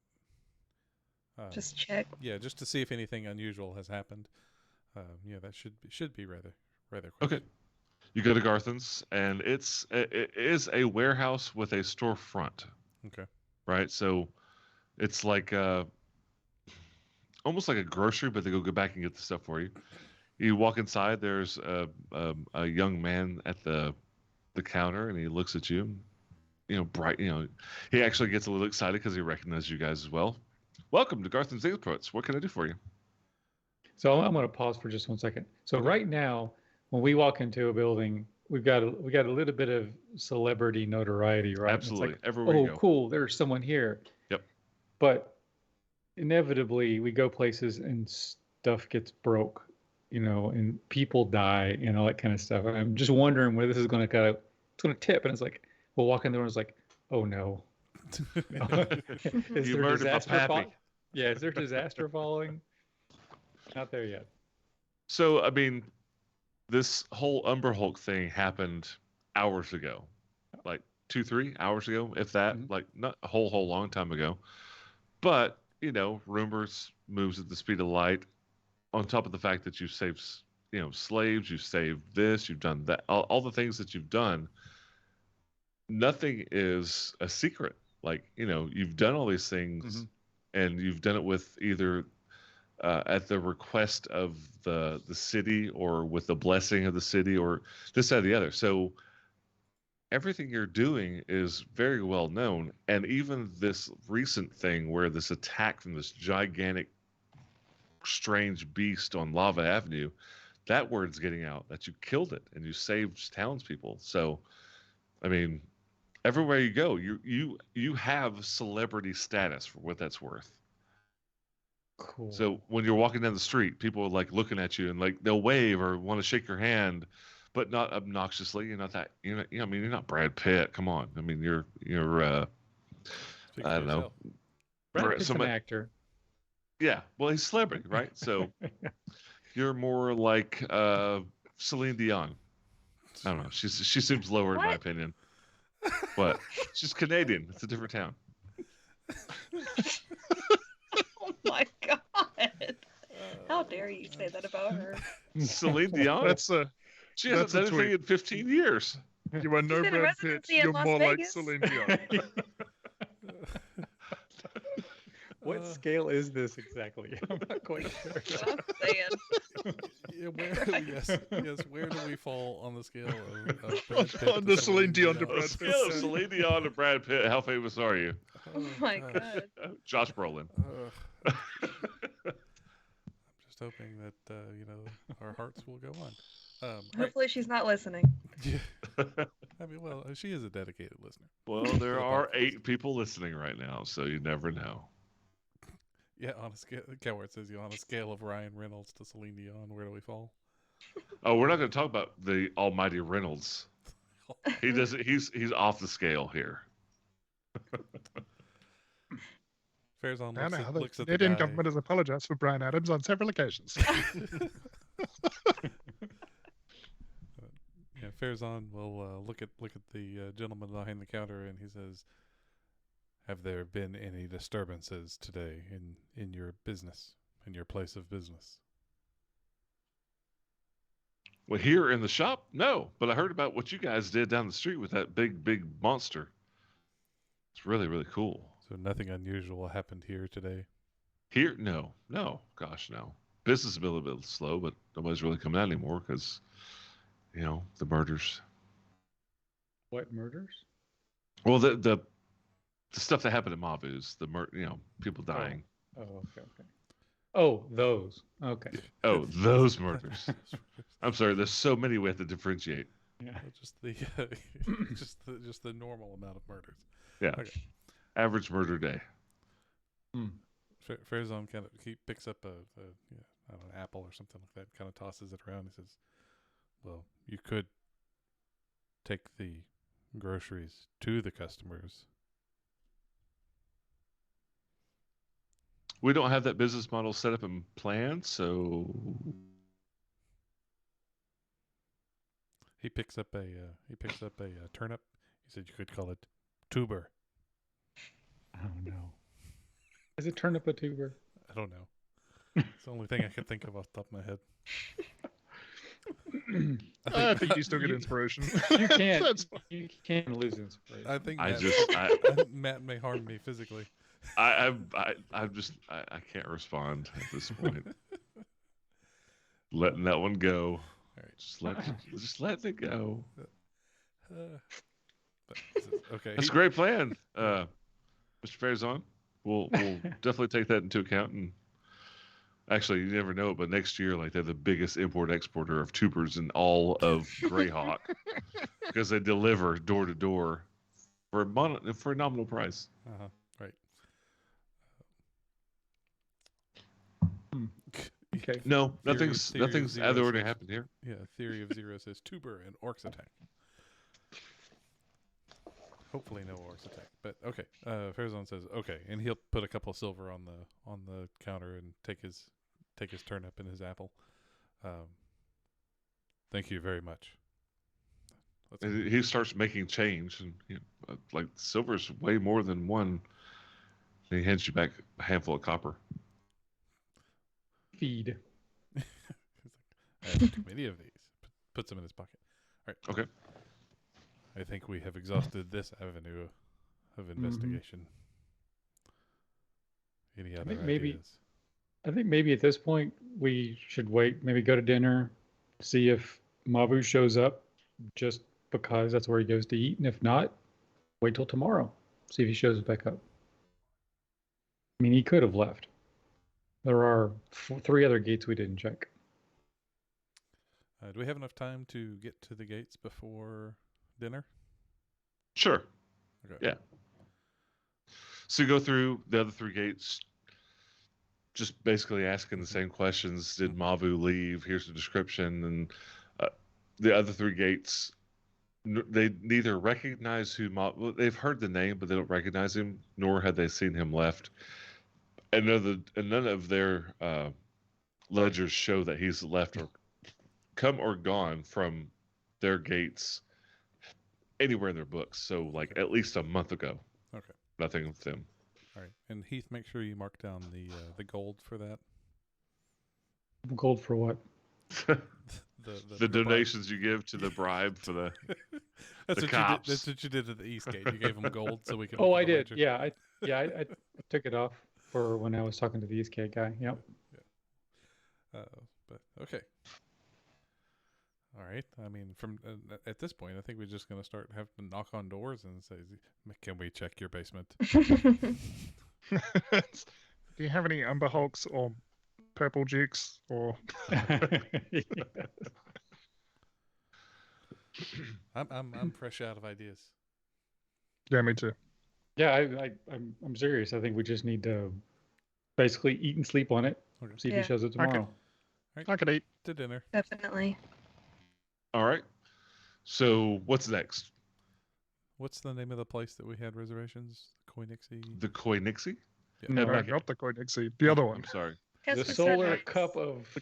Just check. yeah, just to see if anything unusual has happened. Yeah, that should be rather quick. Okay. You go to Garthan's, and it is a warehouse with a storefront. Okay. Right. So it's like almost like a grocery, but they go back and get the stuff for you. You walk inside. There's a young man at the counter, and he looks at you. Bright. He actually gets a little excited because he recognizes you guys as well. Welcome to Garthan's Imports. What can I do for you? So I'm going to pause for just 1 second. So Okay. right now, when we walk into a building, we got a little bit of celebrity notoriety, right? It's Absolutely. like, Everywhere you go. cool, there's someone here. Yep. But inevitably, we go places and stuff gets broke, and people die and all that kind of stuff. And I'm just wondering where this is going to it's going to tip. And it's like, we'll walk in there and it's like, oh no. Is You there murdered my disaster pappy. Yeah, is there disaster following? Not there yet. So, I mean, this whole Umber Hulk thing happened hours ago, like 2-3 hours ago, if that. Mhm. Like not a whole long time ago. But rumors moves at the speed of light. On top of the fact that you saved, slaves, you saved this, you've done that, all the things that you've done. Nothing is a secret. Like you've done all these things, and you've done it with either at the request of the city or with the blessing of the city or this, that, or the other. So everything you're doing is very well known. And even this recent thing where this attack from this gigantic, strange beast on Lava Avenue, that word's getting out that you killed it and you saved townspeople. So, I mean, everywhere you go, you have celebrity status for what that's worth. Cool. So when you're walking down the street, people are like looking at you and like they'll wave or want to shake your hand, but not obnoxiously. You're not that. I mean, you're not Brad Pitt. Come on. I mean, you're Speak I for don't know. yourself. Brad Right, Pitt's an somebody- actor. Yeah. Well, he's a celebrity, right? So you're more like Celine Dion. I don't know. She seems lower in my What? opinion. But she's Canadian. It's a different town. Oh my god. How dare you say that about her? Celine Dion. That's She hasn't that's a done anything in 15 years. you are no She's in a Brad Pitt. residency in You're Las more like Vegas. Celine Dion. What scale is this exactly? I'm not quite sure. That's what I'm saying. Yeah, yes. Where do we fall on the scale of Brad Pitt On the to Celine Dion to On a Brad scale of Celine Dion to Brad Pitt, how famous are you? Oh my gosh. god. Josh Brolin. I'm just hoping that our hearts will go on. Right. Hopefully she's not listening. Yeah. I mean, well, she is a dedicated listener. Well, there are 8 people listening right now, so you never know. Yeah, on a scale, Coward says, on a scale of Ryan Reynolds to Celine Dion, where do we fall? Oh, we're not going to talk about the almighty Reynolds. He doesn't. He's off the scale here. Farazan No, no, looks the at the Indian guy. government has apologized for Brian Adams on several occasions. Yeah, Farazan will look at the gentleman behind the counter, and he says, "Have there been any disturbances today in your business, in your place of business?" Well, here in the shop, no. But I heard about what you guys did down the street with that big monster. It's really, really cool. So nothing unusual happened here today. Here, no. Gosh, no. Business has been a little bit slow, but nobody's really coming out anymore because, the murders. What murders? Well, the stuff that happened at Mavu's, people dying. Oh, okay. Oh, those. Okay. Oh, those murders. I'm sorry. There's so many we have to differentiate. Yeah. Just the just the normal amount of murders. Yeah. Okay. Average murder day. Farazan kind of he picks up I don't know, an apple or something like that, kind of tosses it around. He says, "Well, you could take the groceries to the customers." We don't have that business model set up and planned, so He picks up a turnip. He said you could call it tuber. Oh no. Is it turnip a tuber? I don't know. It's the only thing I could think of off the top of my head. I think you still get inspiration. You can't. That's fine. You can't lose inspiration. I think I Matt, just Matt may harm me physically. I'm just I can't respond at this point. Letting that one go. All right. Just let it go. Okay. That's a great plan, Mr. Farazan. We'll definitely take that into account. And actually, you never know, but next year, like they're the biggest import-exporter of tubers in all of Greyhawk because they deliver door to door for a nominal price. Right. Okay. No, Theory nothing's of zero out of the ordinary says- happened here. Yeah, Theory of Zero says tuber and orcs attack. Hopefully no orcs attack. But okay. Farazan says okay, and he'll put a couple of silver on the counter and take his turnip and his apple. Thank you very much. And he starts making change, and like silver's way more than one. And he hands you back a handful of copper. Feed. He's like, I have too many of these. Puts them in his pocket. All right. Okay. I think we have exhausted this avenue of investigation. Any other think maybe- ideas? I think maybe at this point we should wait. Maybe go to dinner, see if Mavu shows up, just because that's where he goes to eat, and if not, wait till tomorrow. See if he shows back up. I mean, he could have left. There are 3 other gates we didn't check. Do we have enough time to get to the gates before dinner? Sure. Okay. Yeah. So you go through the other 3 gates, just basically asking the same questions. Did Mavu leave? Here's the description. And the other 3 gates, they neither recognize who Mavu. They've heard the name, but they don't recognize him, nor had they seen him left. And none of their ledgers show that he's left or come or gone from their gates anywhere in their books. So, like, at least a month ago. Okay. Nothing with them. All right. And Heath, make sure you mark down the gold for that. Gold for what? The donations you give to the bribe for the that's the what cops. you did. That's what you did at the East Gate. You gave them gold so we could. Oh, look I at the did. ledger. Yeah, I took it off for when I was talking to the Eastgate guy. Yep. But okay. All right. I mean, from at this point, I think we're just gonna start having to knock on doors and say, "Can we check your basement?" Do you have any Umber Hulks or Purple Dukes or? I'm fresh out of ideas. Yeah, me too. Yeah, I'm serious. I think we just need to basically eat and sleep on it. Okay. See if Yeah. he shows up tomorrow. I could eat. To dinner. Definitely. All right. So what's next? What's the name of the place that we had reservations? Koinixie. The Koi Nixie? No, No, not the Koinixie. The other one. I'm sorry. the Cusp of solar sunrise. cup of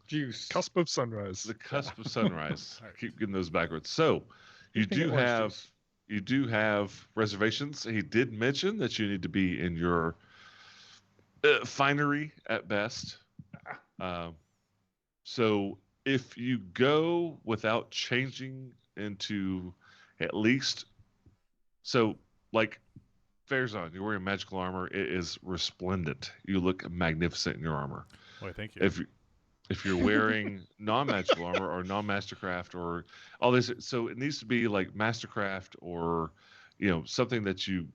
juice. Cusp of Sunrise. The Cusp of Sunrise. All right. Keep getting those backwards. So you Anything do orange have juice. you do have reservations. He did mention that you need to be in your finery at best. So if you go without changing into at least, so like Farazan, you're wearing magical armor. It is resplendent. You look magnificent in your armor. Why, thank you. If you're wearing non-magical armor or non-mastercraft or all this, so it needs to be like mastercraft or something that you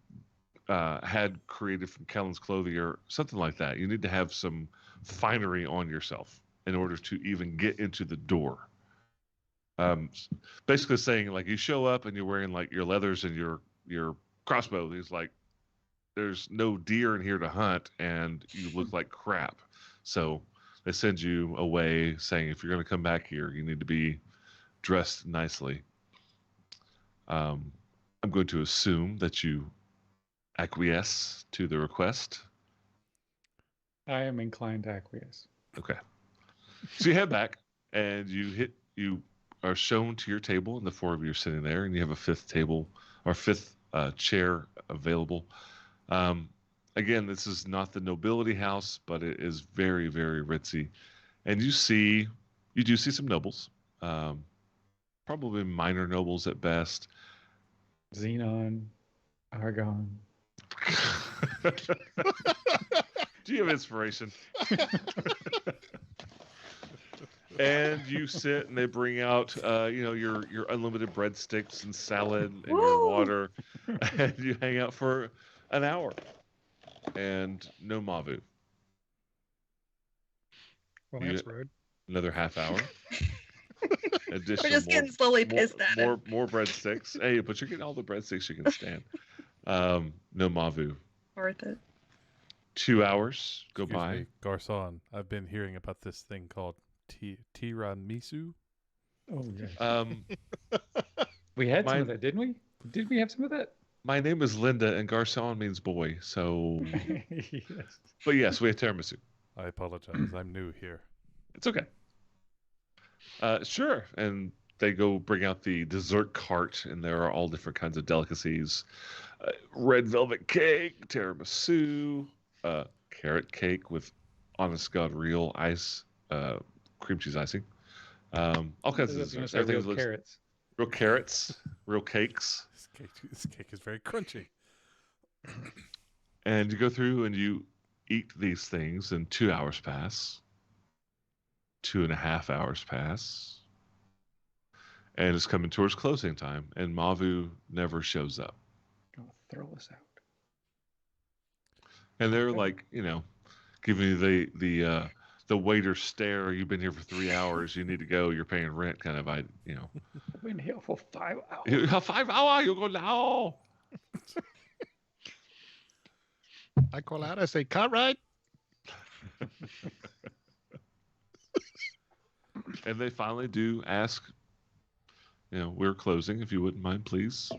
had created from Kellen's Clothier, something like that. You need to have some finery on yourself in order to even get into the door. Basically saying like you show up and you're wearing like your leathers and your crossbow. He's like, there's no deer in here to hunt, and you look like crap. So they send you away saying if you're going to come back here, you need to be dressed nicely. I'm going to assume that you acquiesce to the request. I am inclined to acquiesce. Okay. So you head back, and you are shown to your table, and the four of you are sitting there, and you have a fifth table or fifth chair available. Again, this is not the nobility house, but it is very, very ritzy. And you do see some nobles, probably minor nobles at best. Xenon, Argon. Do you have inspiration? And you sit, and they bring out, your unlimited breadsticks and salad and your Woo! water, and you hang out for an hour. And no Mavu. Well, You- that's rude. Another half hour. We're Additional just getting slowly pissed at him. more breadsticks. Hey, but you're getting all the breadsticks you can stand. No Mavu. Worth it. 2 hours go Excuse by. me, Garcon, I've been hearing about this thing called tiramisu. Oh yes. My- We had some of that, didn't we? Did we have some of that? My name is Linda, and Garcon means boy. So, Yes. but yes, we have tiramisu. I apologize. I'm new here. It's okay. Sure. And they go bring out the dessert cart, and there are all different kinds of delicacies: red velvet cake, tiramisu, carrot cake with, honest to God, real ice, cream cheese icing, all kinds of I was gonna desserts. say Everything real looks carrots. real carrots, real cakes. This cake is very crunchy. And you go through and you eat these things, and 2 hours pass. 2.5 hours pass. And it's coming towards closing time, and Mavu never shows up. Gonna throw us out. And they're like, giving you the waiter stare. You've been here for 3 hours. You need to go. You're paying rent, kind of. I've been here for 5 hours. 5 hours. You go now. I call out, I say, cut right. And they finally do ask, we're closing. If you wouldn't mind, please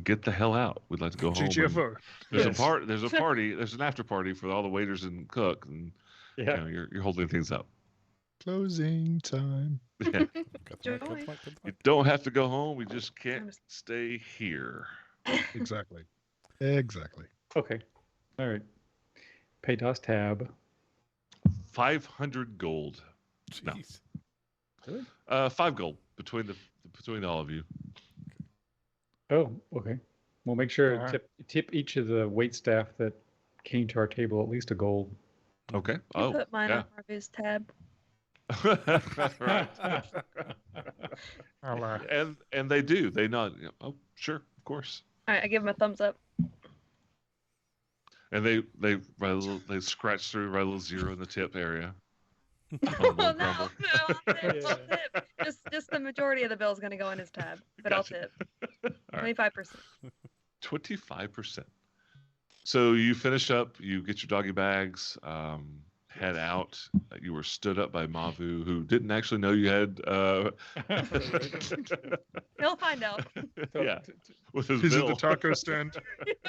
get the hell out. We'd like to go home. and GGFO. There's Yes. There's a party. There's an after party for all the waiters and cook, and Yeah. you're holding things up. Closing time. Yeah. Got the mic, got the Joy. mic, got the You mic. don't have to go home. We just can't stay here. Exactly. Exactly. Okay. All right. PayDOS tab. 500 gold. No. Jeez. 5 gold between all of you. Oh, okay. We'll make sure Alright. to tip each of the wait staff that came to our table at least a gold. Okay. I Oh, put mine yeah. on Marvu's tab. Right. I'll, And they do. They nod. Oh, sure, of course. All right, I give him a thumbs up. And they write a little, they scratch through, write a little zero in the tip area. Oh, On the no, grumble. I'll tip. Just the majority of the bill is going to go in his tab, but Gotcha. I'll tip. All right. 25%. 25%. So you finish up, you get your doggy bags, head out. You were stood up by Mavu, who didn't actually know you had. He'll find out. Yeah, with his he's at bill. the taco stand.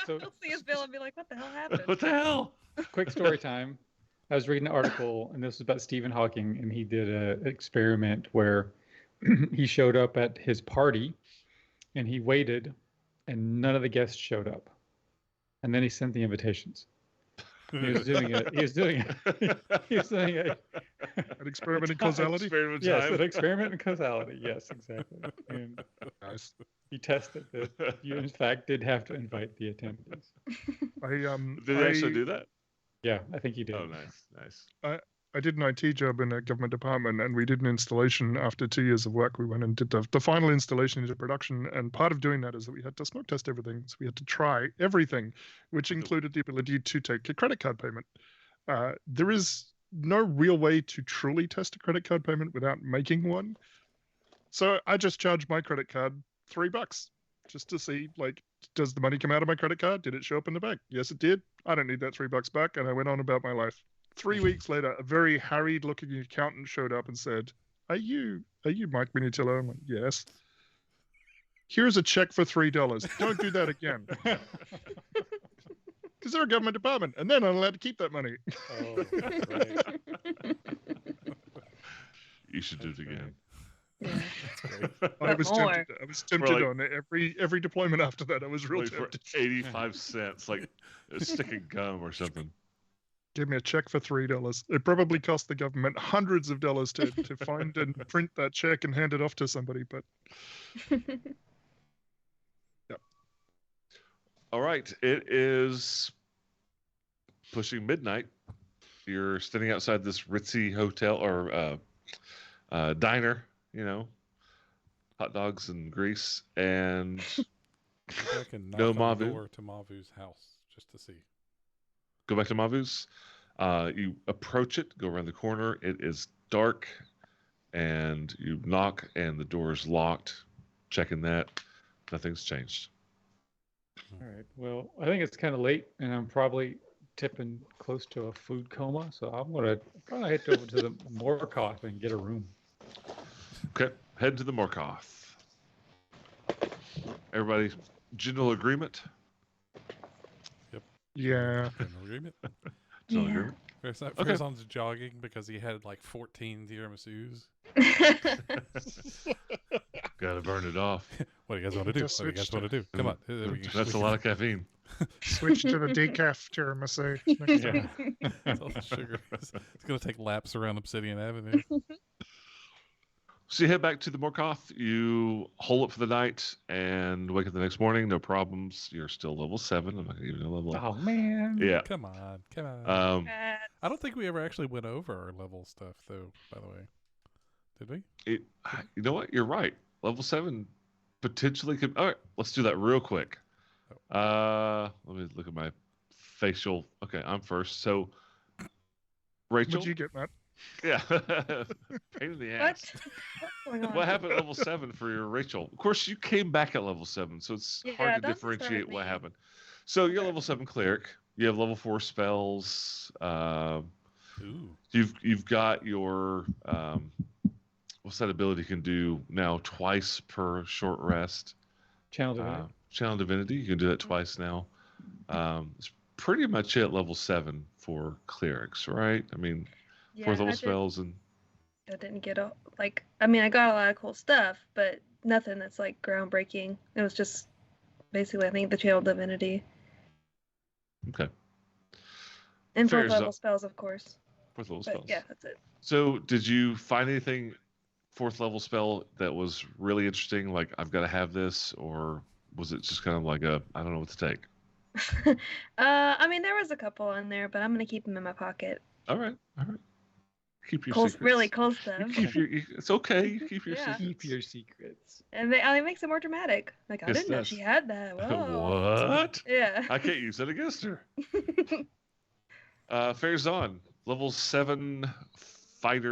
So- He'll see his bill and be like, what the hell happened? What the hell? Quick story time. I was reading an article, and this was about Stephen Hawking, and he did an experiment where he showed up at his party, and he waited, and none of the guests showed up, and then he sent the invitations. He was doing it. He was doing it. He was doing it. An experiment in causality. Experiment Yes, time. an experiment in causality. Yes, exactly. And Nice. he tested that you, in fact, did have to invite the attendees. I Did they actually do that? Yeah, I think he did. Oh, nice. I did an IT job in a government department, and we did an installation after 2 years of work. We went and did the final installation into production, and part of doing that is that we had to smoke test everything. So we had to try everything, which included the ability to take a credit card payment. There is no real way to truly test a credit card payment without making one. So I just charged my credit card $3 just to see, like, does the money come out of my credit card? Did it show up in the bank? Yes, it did. I don't need that $3 back, and I went on about my life. 3 weeks later, a very harried-looking accountant showed up and said, "Are you Mike Minitillo?" I'm like, "Yes." "Here's a check for $3. Don't do that again." Because they're a government department, and they're not allowed to keep that money. Oh, right. You should do it That's again. Yeah. That's great. I But was more. tempted. I was tempted like- on every deployment after that. I was real Like for tempted. 85 cents, like a stick of gum or something. Give me a check for $3. It probably cost the government hundreds of dollars to find and print that check and hand it off to somebody. But All right, it is pushing midnight. You're standing outside this ritzy hotel or diner, you know, hot dogs and grease, and Go back and knock No on the Mavu. door to Mavu's house just to see. go back to Mavu's. You approach it, go around the corner. It is dark, and you knock, and the door is locked. Checking that, nothing's changed. All right. Well, I think it's kind of late, and I'm probably tipping close to a food coma, so I'm gonna probably head over to the Morkoth and get a room. Okay, head to the Morkoth. Everybody, general agreement. yeah, General agreement. General Yeah. agreement. Okay. Farazan's jogging because he had like 14 tiramisus. Gotta burn it off. What do you guys want to do? Just What do you guys switched want to do? Come on. We can- That's we a lot of caffeine. switch to the decaf tiramisu next time. Yeah. can- all the sugar. It's going to take laps around Obsidian Avenue. So you head back to the Morkoth. You hole up for the night and wake up the next morning. No problems. You're still level 7. I'm not gonna give you a level. Oh man. Yeah. Come on. Come on. Uh, I don't think we ever actually went over our level stuff, though, by the way. Did we? You know what? You're right. Level 7 potentially could. All right, let's do that real quick. Let me look at my facial. Okay, I'm first. So, Rachel. What'd you get, Matt? Yeah. Pain in the what? ass. What's going on? What happened at level 7 for your Rachel? Of course, you came back at level 7, so it's Yeah, hard to that's the start differentiate of what me. happened. So you're Okay. level 7 cleric. You have level 4 spells. Ooh. You've got your what's that ability you can do now twice per short rest? Channel Divinity. Channel Divinity. You can do that twice now. It's pretty much it. Level 7 for clerics, right? I mean, Yeah, fourth level I did- spells and I didn't get a like. I mean, I got a lot of cool stuff, but nothing that's like groundbreaking. It was just basically, I think, the Channel Divinity okay. and Fair fourth level enough. spells, of course. Fourth level But spells. yeah, that's it. So, did you find anything fourth level spell that was really interesting? Like, I've got to have this, or was it just kind of like a I don't know what to take? I mean, there was a couple in there, but I'm gonna keep them in my pocket. All right. Keep your Cool, secrets. really cool You stuff. keep your. It's okay. You keep your Yeah. secrets. Keep your secrets. And it makes it more dramatic. Like, I Yes, didn't know it she does. had that. Whoa. What? Yeah. I can't use that against her. Farazan, level 7 fighter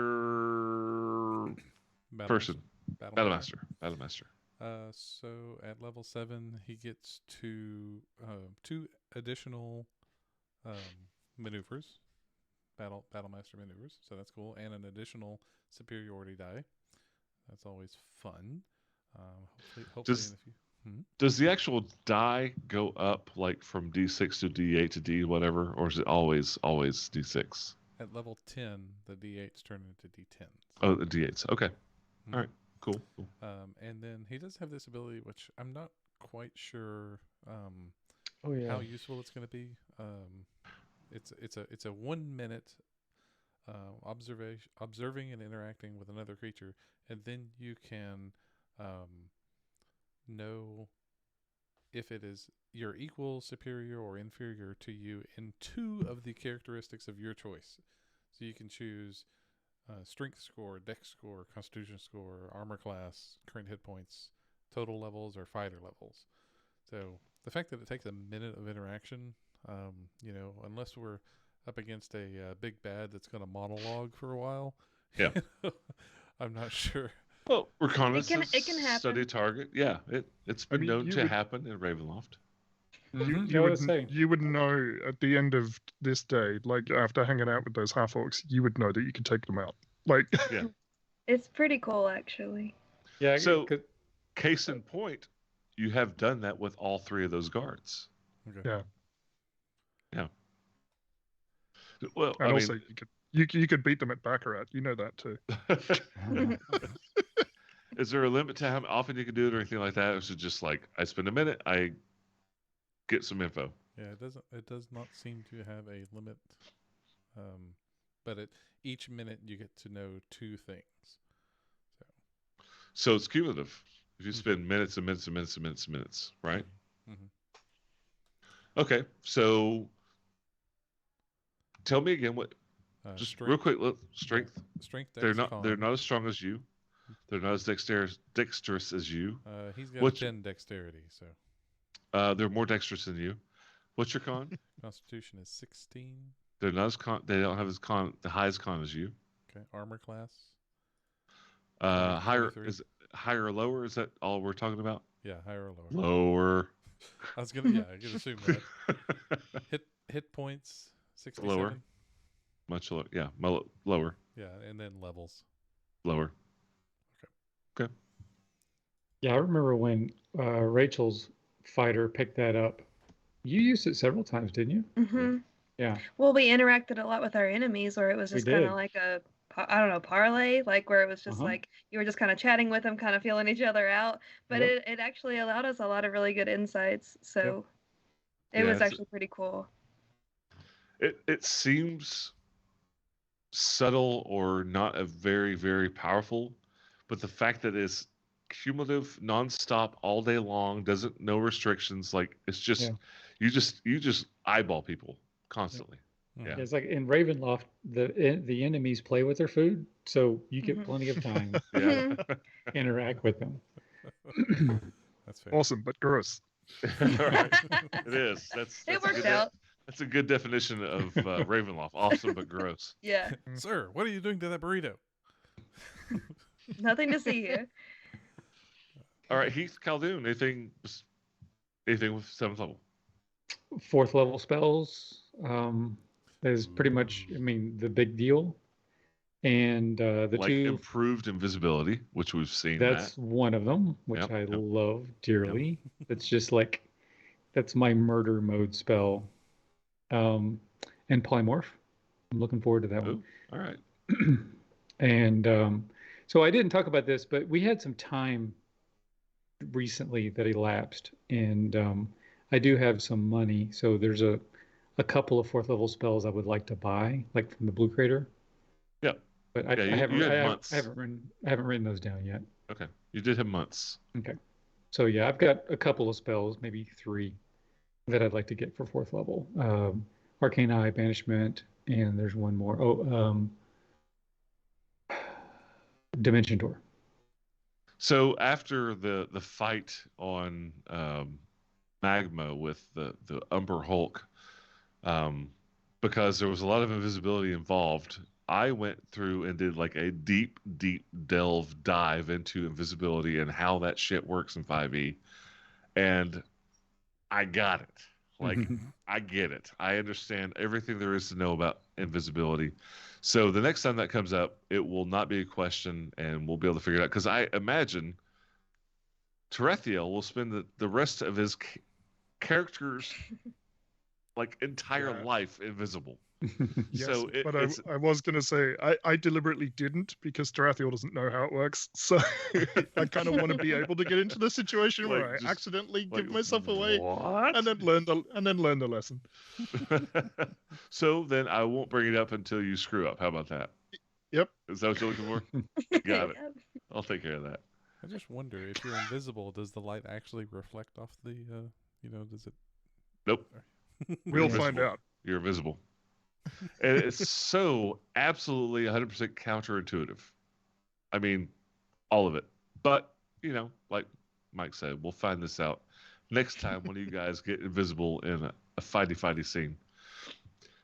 person, Battlemaster. Battlemaster. So at level 7, he gets two additional maneuvers, Battlemaster maneuvers. So that's cool, and an additional superiority die. That's always fun. Hopefully Does- in a few. Does the actual die go up like from D6 to D8 to D whatever, or is it always D6? At level 10, the D8s turn into D10s. Oh, the D8s. Okay. Mhm. All right. Cool. And then he does have this ability, which I'm not quite sure Oh yeah. how useful it's going to be. It's a 1 minute observing and interacting with another creature, and then you can know if it is your equal, superior, or inferior to you in 2 of the characteristics of your choice. So So you can choose strength score, dex score, constitution score, armor class, current hit points, total levels, or fighter levels. So the fact that it takes a minute of interaction, unless we're up against a big bad that's going to monologue for a while, Yeah. I'm not sure. Well, reconnaissance, it can happen. study target. Yeah, it's been mean, known you to would- happen in Ravenloft. Mhm, You I would was saying. you would know at the end of this day, like after hanging out with those half orcs, you would know that you could take them out. Like, Yeah. It's pretty cool, actually. Yeah. So- 'cause- Case in point, you have done that with all 3 of those guards. Okay. Yeah. Well, and I also you could beat them at Baccarat. You know that too. mean, is there a limit to how often you can do it or anything like that? Or is it just like I spend a minute, I get some info? Yeah, it does not seem to have a limit. But each minute you get to know 2 things. So it's cumulative. If you spend minutes and minutes and minutes and minutes and minutes, right? Mhm. Okay, so tell me again what. Just real quick, look, strength. Strength. They're dex, not. con. They're not as strong as you. They're not as dexterous as you. He's got What's- 10 dexterity, so They're more dexterous than you. What's your con? Constitution is 16. They're not as con. They don't have as con the highest con as you. Okay, armor class. Higher 23. is higher or lower? Is that all we're talking about? Yeah, higher or lower. Lower. I was gonna, I could assume that. Hit points 67. Lower. Much lower. Yeah, lower. Yeah, and then levels. Lower. Yeah, I remember when Rachel's fighter picked that up. You used it several times, didn't you? hmm Yeah. Well, we interacted a lot with our enemies, or it was We just kind did. of like I don't know, parlay, like where it was just Uh-huh. like you were just kind of chatting with them, kind of feeling each other out. But Yep. it actually allowed us a lot of really good insights. So it Yeah, was it's- actually pretty cool. It seems subtle or not a very very powerful, but the fact that it's cumulative, nonstop, all day long, doesn't no restrictions. Like it's just Yeah. you just eyeball people constantly. Mhm. Yeah. It's like in Ravenloft, the enemies play with their food, so you get Mhm. plenty of time Yeah. to interact with them. That's fair. Awesome, but gross. All right. It is. That's It a worked good out. That's a good definition of Ravenloft. Awesome but gross. Yeah, Sir, what are you doing to that burrito? nothing to see here. All right, Heath Caldoon. Anything with 7th level? 4th level spells is pretty much, I mean, the big deal. And the Like 2, improved invisibility, which we've seen. that's one of them, which Yep, I yep. love dearly. It's just like, that's my murder mode spell. And polymorph. I'm looking forward to that one. All right. And so I didn't talk about this, but we had some time recently that elapsed, and I do have some money. So there's a couple of 4th level spells I would like to buy, like from the Blue Crater. Yep. But Yeah, you had months. I haven't written those down yet. Okay. You did have months. Okay. So yeah, I've got a couple of spells, maybe 3, that I'd like to get for 4th level. Arcane Eye, Banishment, and there's one more. Dimension Door. So after the fight on Magma with the Umber Hulk, because there was a lot of invisibility involved, I went through and did like a deep dive into invisibility and how that shit works in 5e, and I got it. Like I get it. I understand everything there is to know about invisibility. So the next time that comes up, it will not be a question, and we'll be able to figure it out. Because I imagine Terethiel will spend the rest of his character's like entire Yeah. life invisible. Yes, So but it's I was going to say I deliberately didn't because Tarathiel doesn't know how it works. So I kind of want to be able to get into the situation where Like, I just- accidentally like, give myself away What? and then learn the lesson. So then I won't bring it up until you screw up. How about that? Yep. Is that what you're looking for? Got it. Yep. I'll take care of that. I just wonder if you're invisible, does the light actually reflect off the, does it? Nope. We'll Invisible. find out. You're invisible. And it's so absolutely 100% counterintuitive. I mean, all of it. But, like Mike said, we'll find this out next time when you guys get invisible in a fighty scene.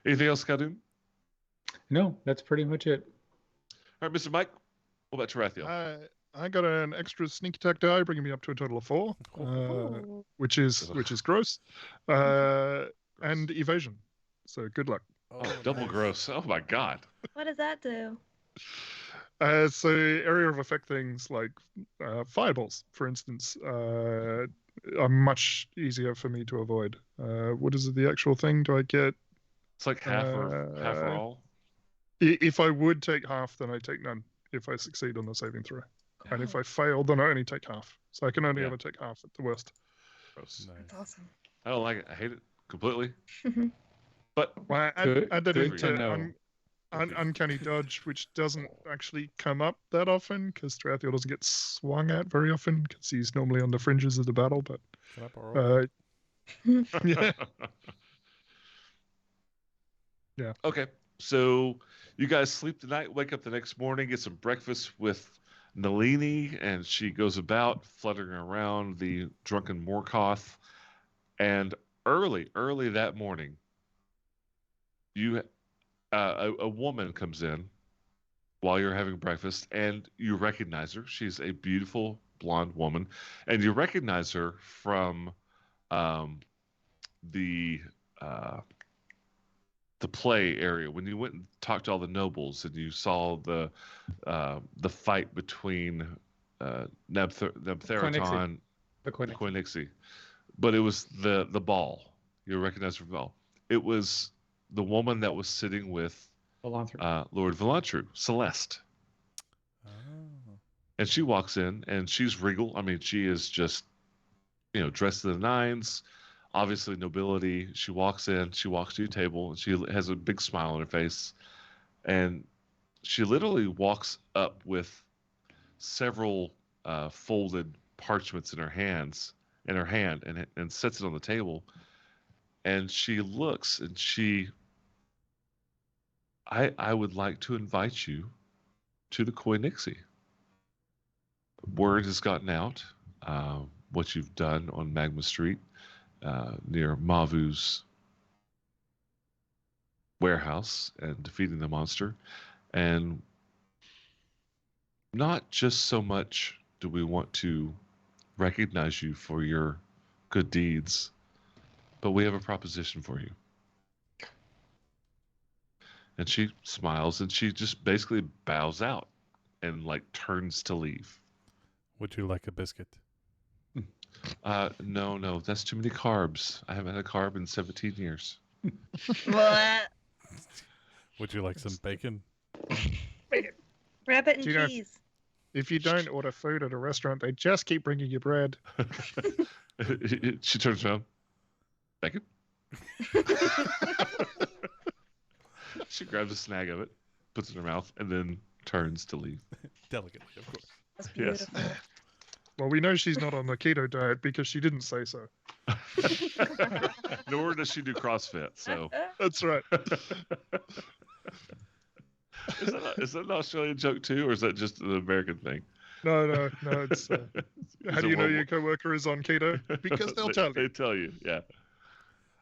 Anything else, Khadum? No, that's pretty much it. All right, Mr. Mike, what about Tarathiel? I got an extra sneak attack die, bringing me up to a total of 4, Ooh. which is gross, and evasion. So good luck. Oh, double nice. gross. Oh, my God. What does that do? So area of effect things like fireballs, for instance, are much easier for me to avoid. What is the actual thing? Do I get? It's like half or all. If I would take half, then I take none. If I succeed on the saving throw, and if I fail, then I only take half. So I can only ever take half at the worst. Gross. Nice. That's awesome. I don't like it. I hate it completely. Mhm. But Well, Good- add that good into to know. uncanny dodge, which doesn't actually come up that often because Tarathiel doesn't get swung at very often because he's normally on the fringes of the battle. But Can I borrow it? yeah, Okay. So you guys sleep tonight, wake up the next morning, get some breakfast with Nalini, and she goes about fluttering around the drunken Morkoth. And early that morning, you a woman comes in while you're having breakfast, and you recognize her. She's a beautiful blonde woman, and you recognize her from the play area when you went and talked to all the nobles, and you saw the fight between Nebtheraton The Koinig. Koinixi. But it was the ball. You recognize her from the ball. It was the woman that was sitting with Elanthrus. Lord Vilantru, Celeste. Oh. And she walks in, and she's regal. I mean, she is just, dressed to the nines, obviously nobility. She walks in, she walks to your table, and she has a big smile on her face. And she literally walks up with several folded parchments in her hand, and sets it on the table. And she looks, and I would like to invite you to the Koinixi. Word has gotten out, what you've done on Magma Street, near Mavu's warehouse and defeating the monster. And not just so much do we want to recognize you for your good deeds, but we have a proposition for you. And she smiles, and she just basically bows out and turns to leave. Would you like a biscuit? No, that's too many carbs. I haven't had a carb in 17 years. What? Would you like some bacon? Rabbit and Do you know- cheese. if you don't order food at a restaurant, they just keep bringing you bread. She turns around. Bacon? She grabs a snag of it, puts it in her mouth, and then turns to leave. Delicately, of course. That's Yes. beautiful. Well, we know she's not on the keto diet because she didn't say so. Nor does she do CrossFit, so. That's right. Is that an Australian joke too, or is that just an American thing? No. It's how It's do a you know world- your coworker is on keto? Because they'll tell They you. tell you, yeah.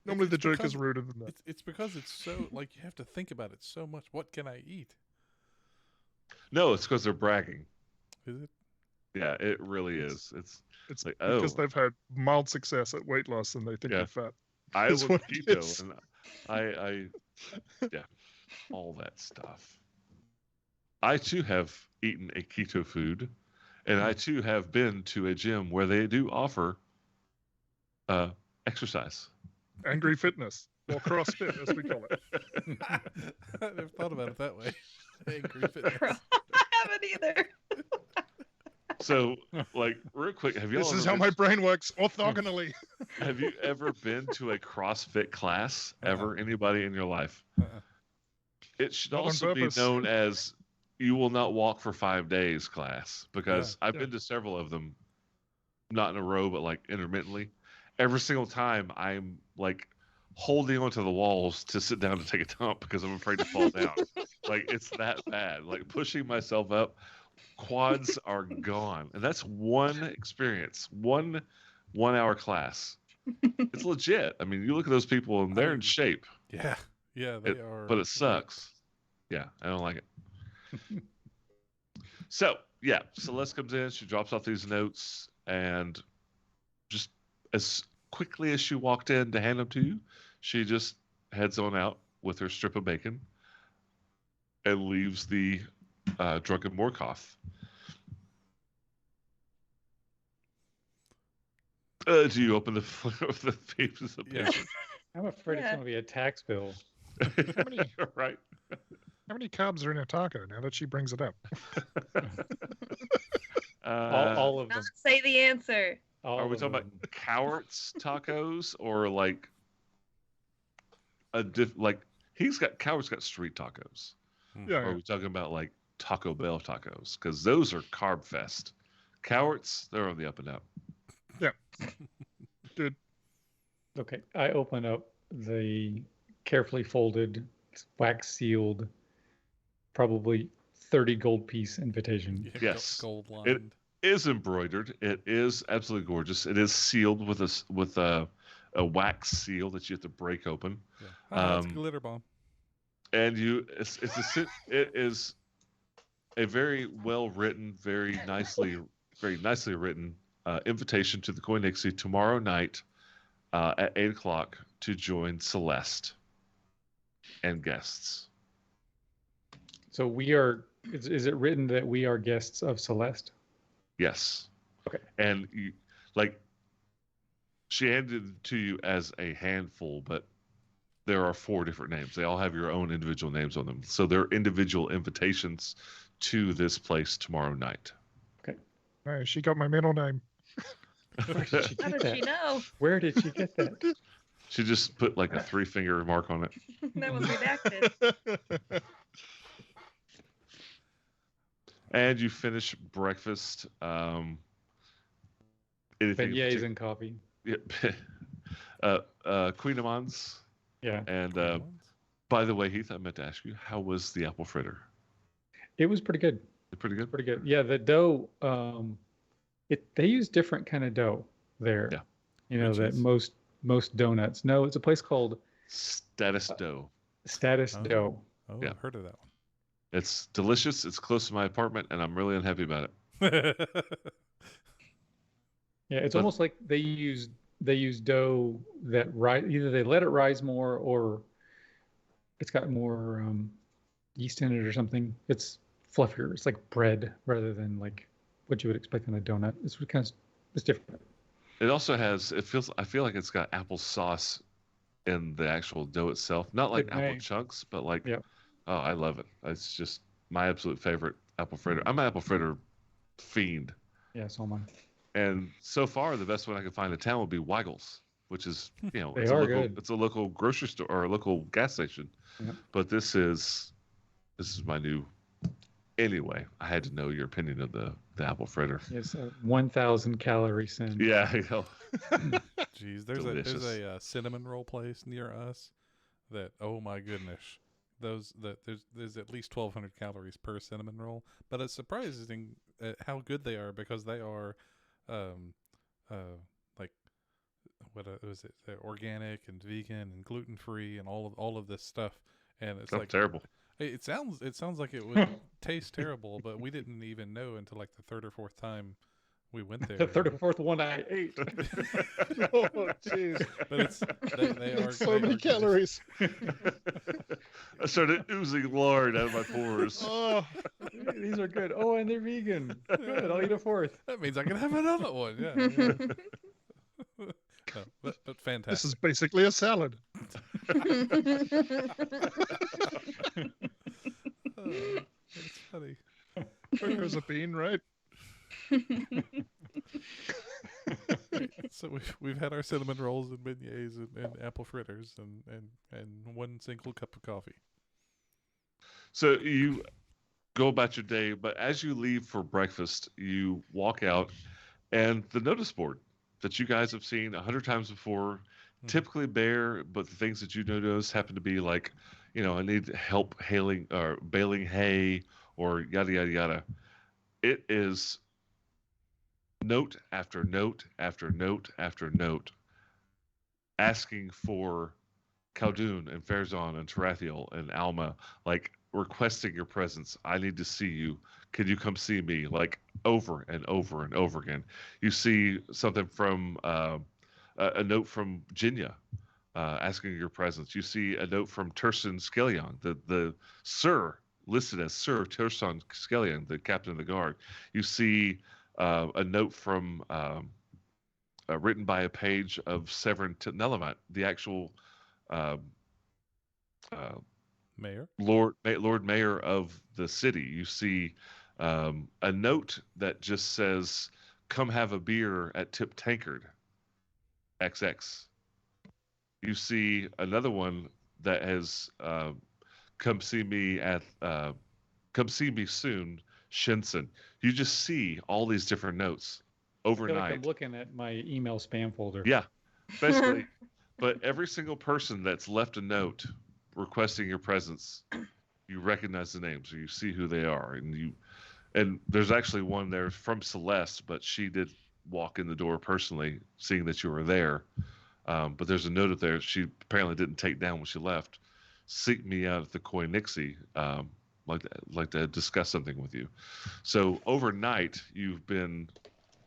Normally the It's joke because- is ruder than that. It's because it's so you have to think about it so much. What can I eat? No, it's because they're bragging. Is it? Yeah, it really is. It's like, because oh. they've had mild success at weight loss and they think Yeah. you're fat. I That's look what it keto, is. and yeah, all that stuff. I too have eaten a keto food, and I too have been to a gym where they do offer exercise. Angry fitness, or CrossFit as we call it. I never thought about it that way. Angry fitness. I haven't either. So, real quick, have you This is how my brain works orthogonally. have you ever been to a CrossFit class? Ever? Anybody in your life? Uh-uh. It should Not on also be purpose. known as "You will not walk for 5 days" class, because I've Yeah. been to several of them, not in a row, but intermittently. Every single time I'm holding onto the walls to sit down to take a dump because I'm afraid to fall down. Like it's that bad. Like pushing myself up, quads are gone, and that's one experience, one 1 hour class. It's legit. I mean, you look at those people and they're in shape. Yeah, yeah, they are. But it sucks. Yeah, I don't like it. So yeah, Celeste comes in. She drops off these notes, and just as quickly as she walked in to hand them to you, she just heads on out with her strip of bacon and leaves the drunken Morkoth. Do you open the pieces of Yeah. paper? I'm afraid it's Yeah. going to be a tax bill. How many- Right. How many carbs are in a taco now that she brings it up? All of them. Not say the answer. All Are we of talking them. about Cowart's tacos or like Cowart's got street tacos? Yeah, Or are we talking about like Taco Bell tacos? Because those are carb fest. Cowart's, they're on the up and up. good. Okay, I open up the carefully folded, wax sealed, probably 30 gold piece invitation. Yeah, Yes. gold lined. Is embroidered. It is absolutely gorgeous. It is sealed with a wax seal that you have to break open. Yeah. It's a glitter bomb. And it is a very well written, very nicely written invitation to the Koenigsee tomorrow night at 8:00 to join Celeste and guests. So we are. Is it written that we are guests of Celeste? Yes. Okay. And she handed it to you as a handful, but there are 4 different names. They all have your own individual names on them. So they're individual invitations to this place tomorrow night. No, she got my middle name. Where did she How get does she that? know? Where did she get that? She just put like a 3-finger mark on it. That was redacted. And you finish breakfast. Anything in Beignets and coffee. Queen Aman's. Yeah, And Ones? by the way, Heath, I meant to ask you, how was the apple fritter? it was pretty good. Pretty good? Pretty good. Yeah, the dough. They use different kind of dough there. Yeah. You know Which that is? most donuts. No, it's a place called Status dough. Status Oh. Dough. Oh, Yeah. I've heard of that It's delicious. It's close to my apartment, and I'm really unhappy about it. one. Yeah, it's But- almost like they use dough that either they let it rise more or it's got more yeast in it or something. It's fluffier. It's like bread rather than like what you would expect in a donut. It's different. It also has. I feel like it's got apple sauce in the actual dough itself. Not like It apple may. chunks, but like. Yep. Oh, I love it. It's just my absolute favorite apple fritter. I'm an apple fritter fiend, Yeah, so mine. and so far the best one I can find in town would be Weigel's, which is They it's are a local, good. it's a local grocery store or a local gas station. Yep. But this is my new. Anyway, I had to know your opinion of the apple fritter. It's a 1,000 calorie sin. Yeah, you know. Jeez, there's Delicious. a cinnamon roll place near us that, oh my goodness, there's at least 1,200 calories per cinnamon roll. But it's surprising how good they are because they are, like what was it? They're organic and vegan and gluten free and all of this stuff. And it's That's like terrible. it sounds like it would taste terrible, but we didn't even know until like the 3rd or 4th time we went there. The third or fourth one I ate. Oh, jeez. But it's they are So they many are calories. I started oozing lard out of my pores. Oh, These are good. Oh, and they're vegan. Good. I'll eat a fourth. That means I can have another one. Yeah. No, but fantastic. this is basically a salad. It's funny. There's a bean, right? So we've had our cinnamon rolls and beignets and apple fritters and one single cup of coffee. So you go about your day, but as you leave for breakfast, you walk out, and the notice board that you guys have seen 100 times before typically bear, but the things that you notice happen to be like, I need help hailing or baling hay or yada yada yada. It is note after note after note after note asking for Khaldun and Farazan and Tarathiel and Alma, like requesting your presence. I need to see you. Could you come see me? Like over and over and over again. You see something from a note from Jinya asking your presence. You see a note from Turson Skelion, the Sir listed as Sir Turson Skelion, the captain of the guard. You see a note from written by a page of Severin Nelamite, the actual Mayor. Lord Mayor of the city. You see a note that just says, "Come have a beer at Tip Tankard, XX." You see another one that has come see me soon, Shinsen. You just see all these different notes I feel overnight. like I'm looking at my email spam folder. Yeah, basically. But every single person that's left a note requesting your presence, you recognize the names, or you see who they are, and there's actually one there from Celeste, but she did walk in the door personally, seeing that you were there. But there's a note up there she apparently didn't take down when she left. Seek me out at the Koi Nixie, like to discuss something with you. So overnight, you've been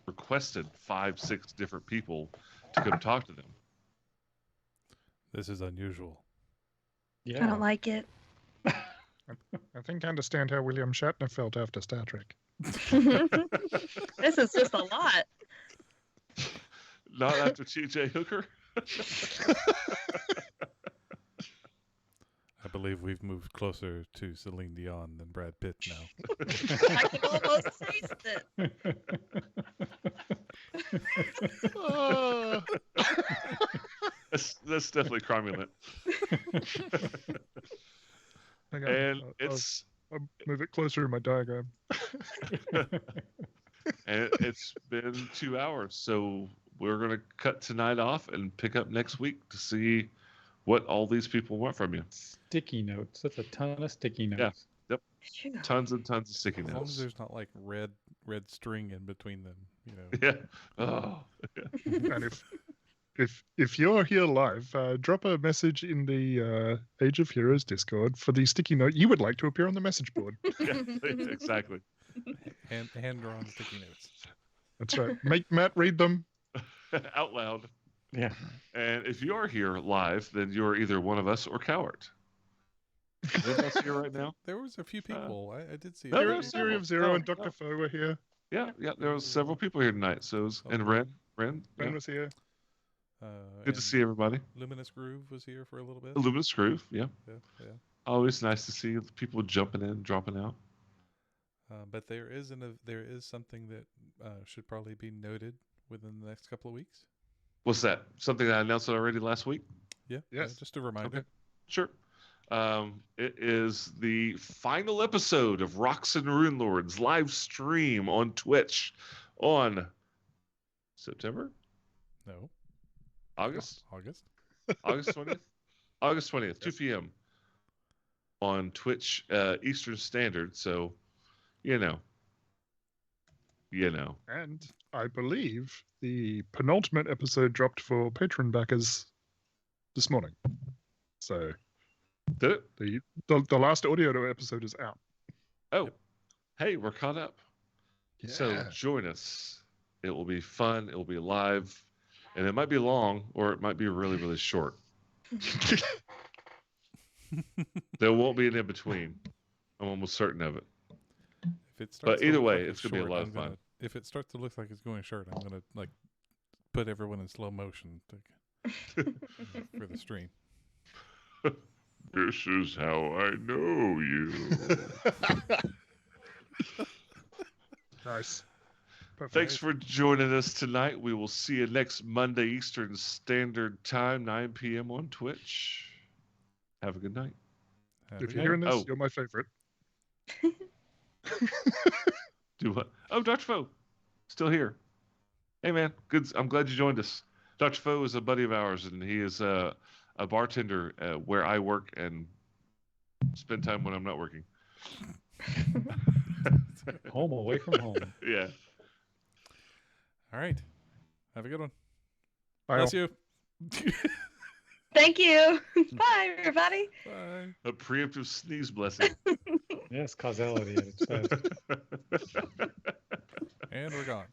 requested 5-6 different people to come talk to them. This is unusual. Yeah. I don't like it. I think I understand how William Shatner felt after Star Trek. This is just a lot. Not after T.J. Hooker. I believe we've moved closer to Celine Dion than Brad Pitt now. I can almost taste it. That's definitely cromulent. Hang on, And I'll move it closer in my diagram. And it's been 2 hours, so we're going to cut tonight off and pick up next week to see what all these people want from you. Sticky notes. That's a ton of sticky notes. Tons and tons of sticky As long as notes. there's not like red string in between them, Yeah. Oh. And if you're here live, drop a message in the Age of Heroes Discord for the sticky note you would like to appear on the message board. Yeah, exactly. hand drawn sticky notes. That's right. Make Matt read them. Out loud. Yeah. And if you are here live, then you're either one of us or Coward. Is it us here right now? There was a few people. I did see. No, a few there's people. Theory of Zero no, and Dr. no. Foe were here. Yeah, there was several people here tonight. So it was, and Ren, Ben yeah. was here. Good to see everybody. Luminous Groove was here for a little bit. Luminous Groove, yeah. Yeah. Always nice to see people jumping in, dropping out. But there is something that should probably be noted within the next couple of weeks. What's that? Something that I announced already last week? Yeah. Yes. Just a reminder. Okay. Sure. It is the final episode of Rocks and Rune Lords live stream on Twitch on September? No. August? August. August 20th? August 20th, 2 p.m. on Twitch Eastern Standard. So, you know. And I believe the penultimate episode dropped for patron backers this morning. So Did it? the last audio episode is out. Oh, hey, we're caught up. So join us. It will be fun. It will be live. And it might be long or it might be really, really short. There won't be an in between. I'm almost certain of it. If it starts But to either look way, like it's gonna be a short, lot of I'm gonna- fun. If it starts to look like it's going short, I'm gonna like put everyone in slow motion for the stream. This is how I know you. Nice. Perfect. Thanks for joining us tonight. We will see you next Monday Eastern Standard Time, 9 p.m. on Twitch. Have a good night. Have If a you're good hearing this, Oh. you're my favorite. Do what? Oh, Dr. Foe, still here. Hey, man. Good. I'm glad you joined us. Dr. Foe is a buddy of ours, and he is a bartender where I work and spend time when I'm not working. Home away from home. Yeah. All right. Have a good one. Bye. Bless you. Thank you. Bye, everybody. Bye. A preemptive sneeze blessing. Yes, causality at its best. And we're gone.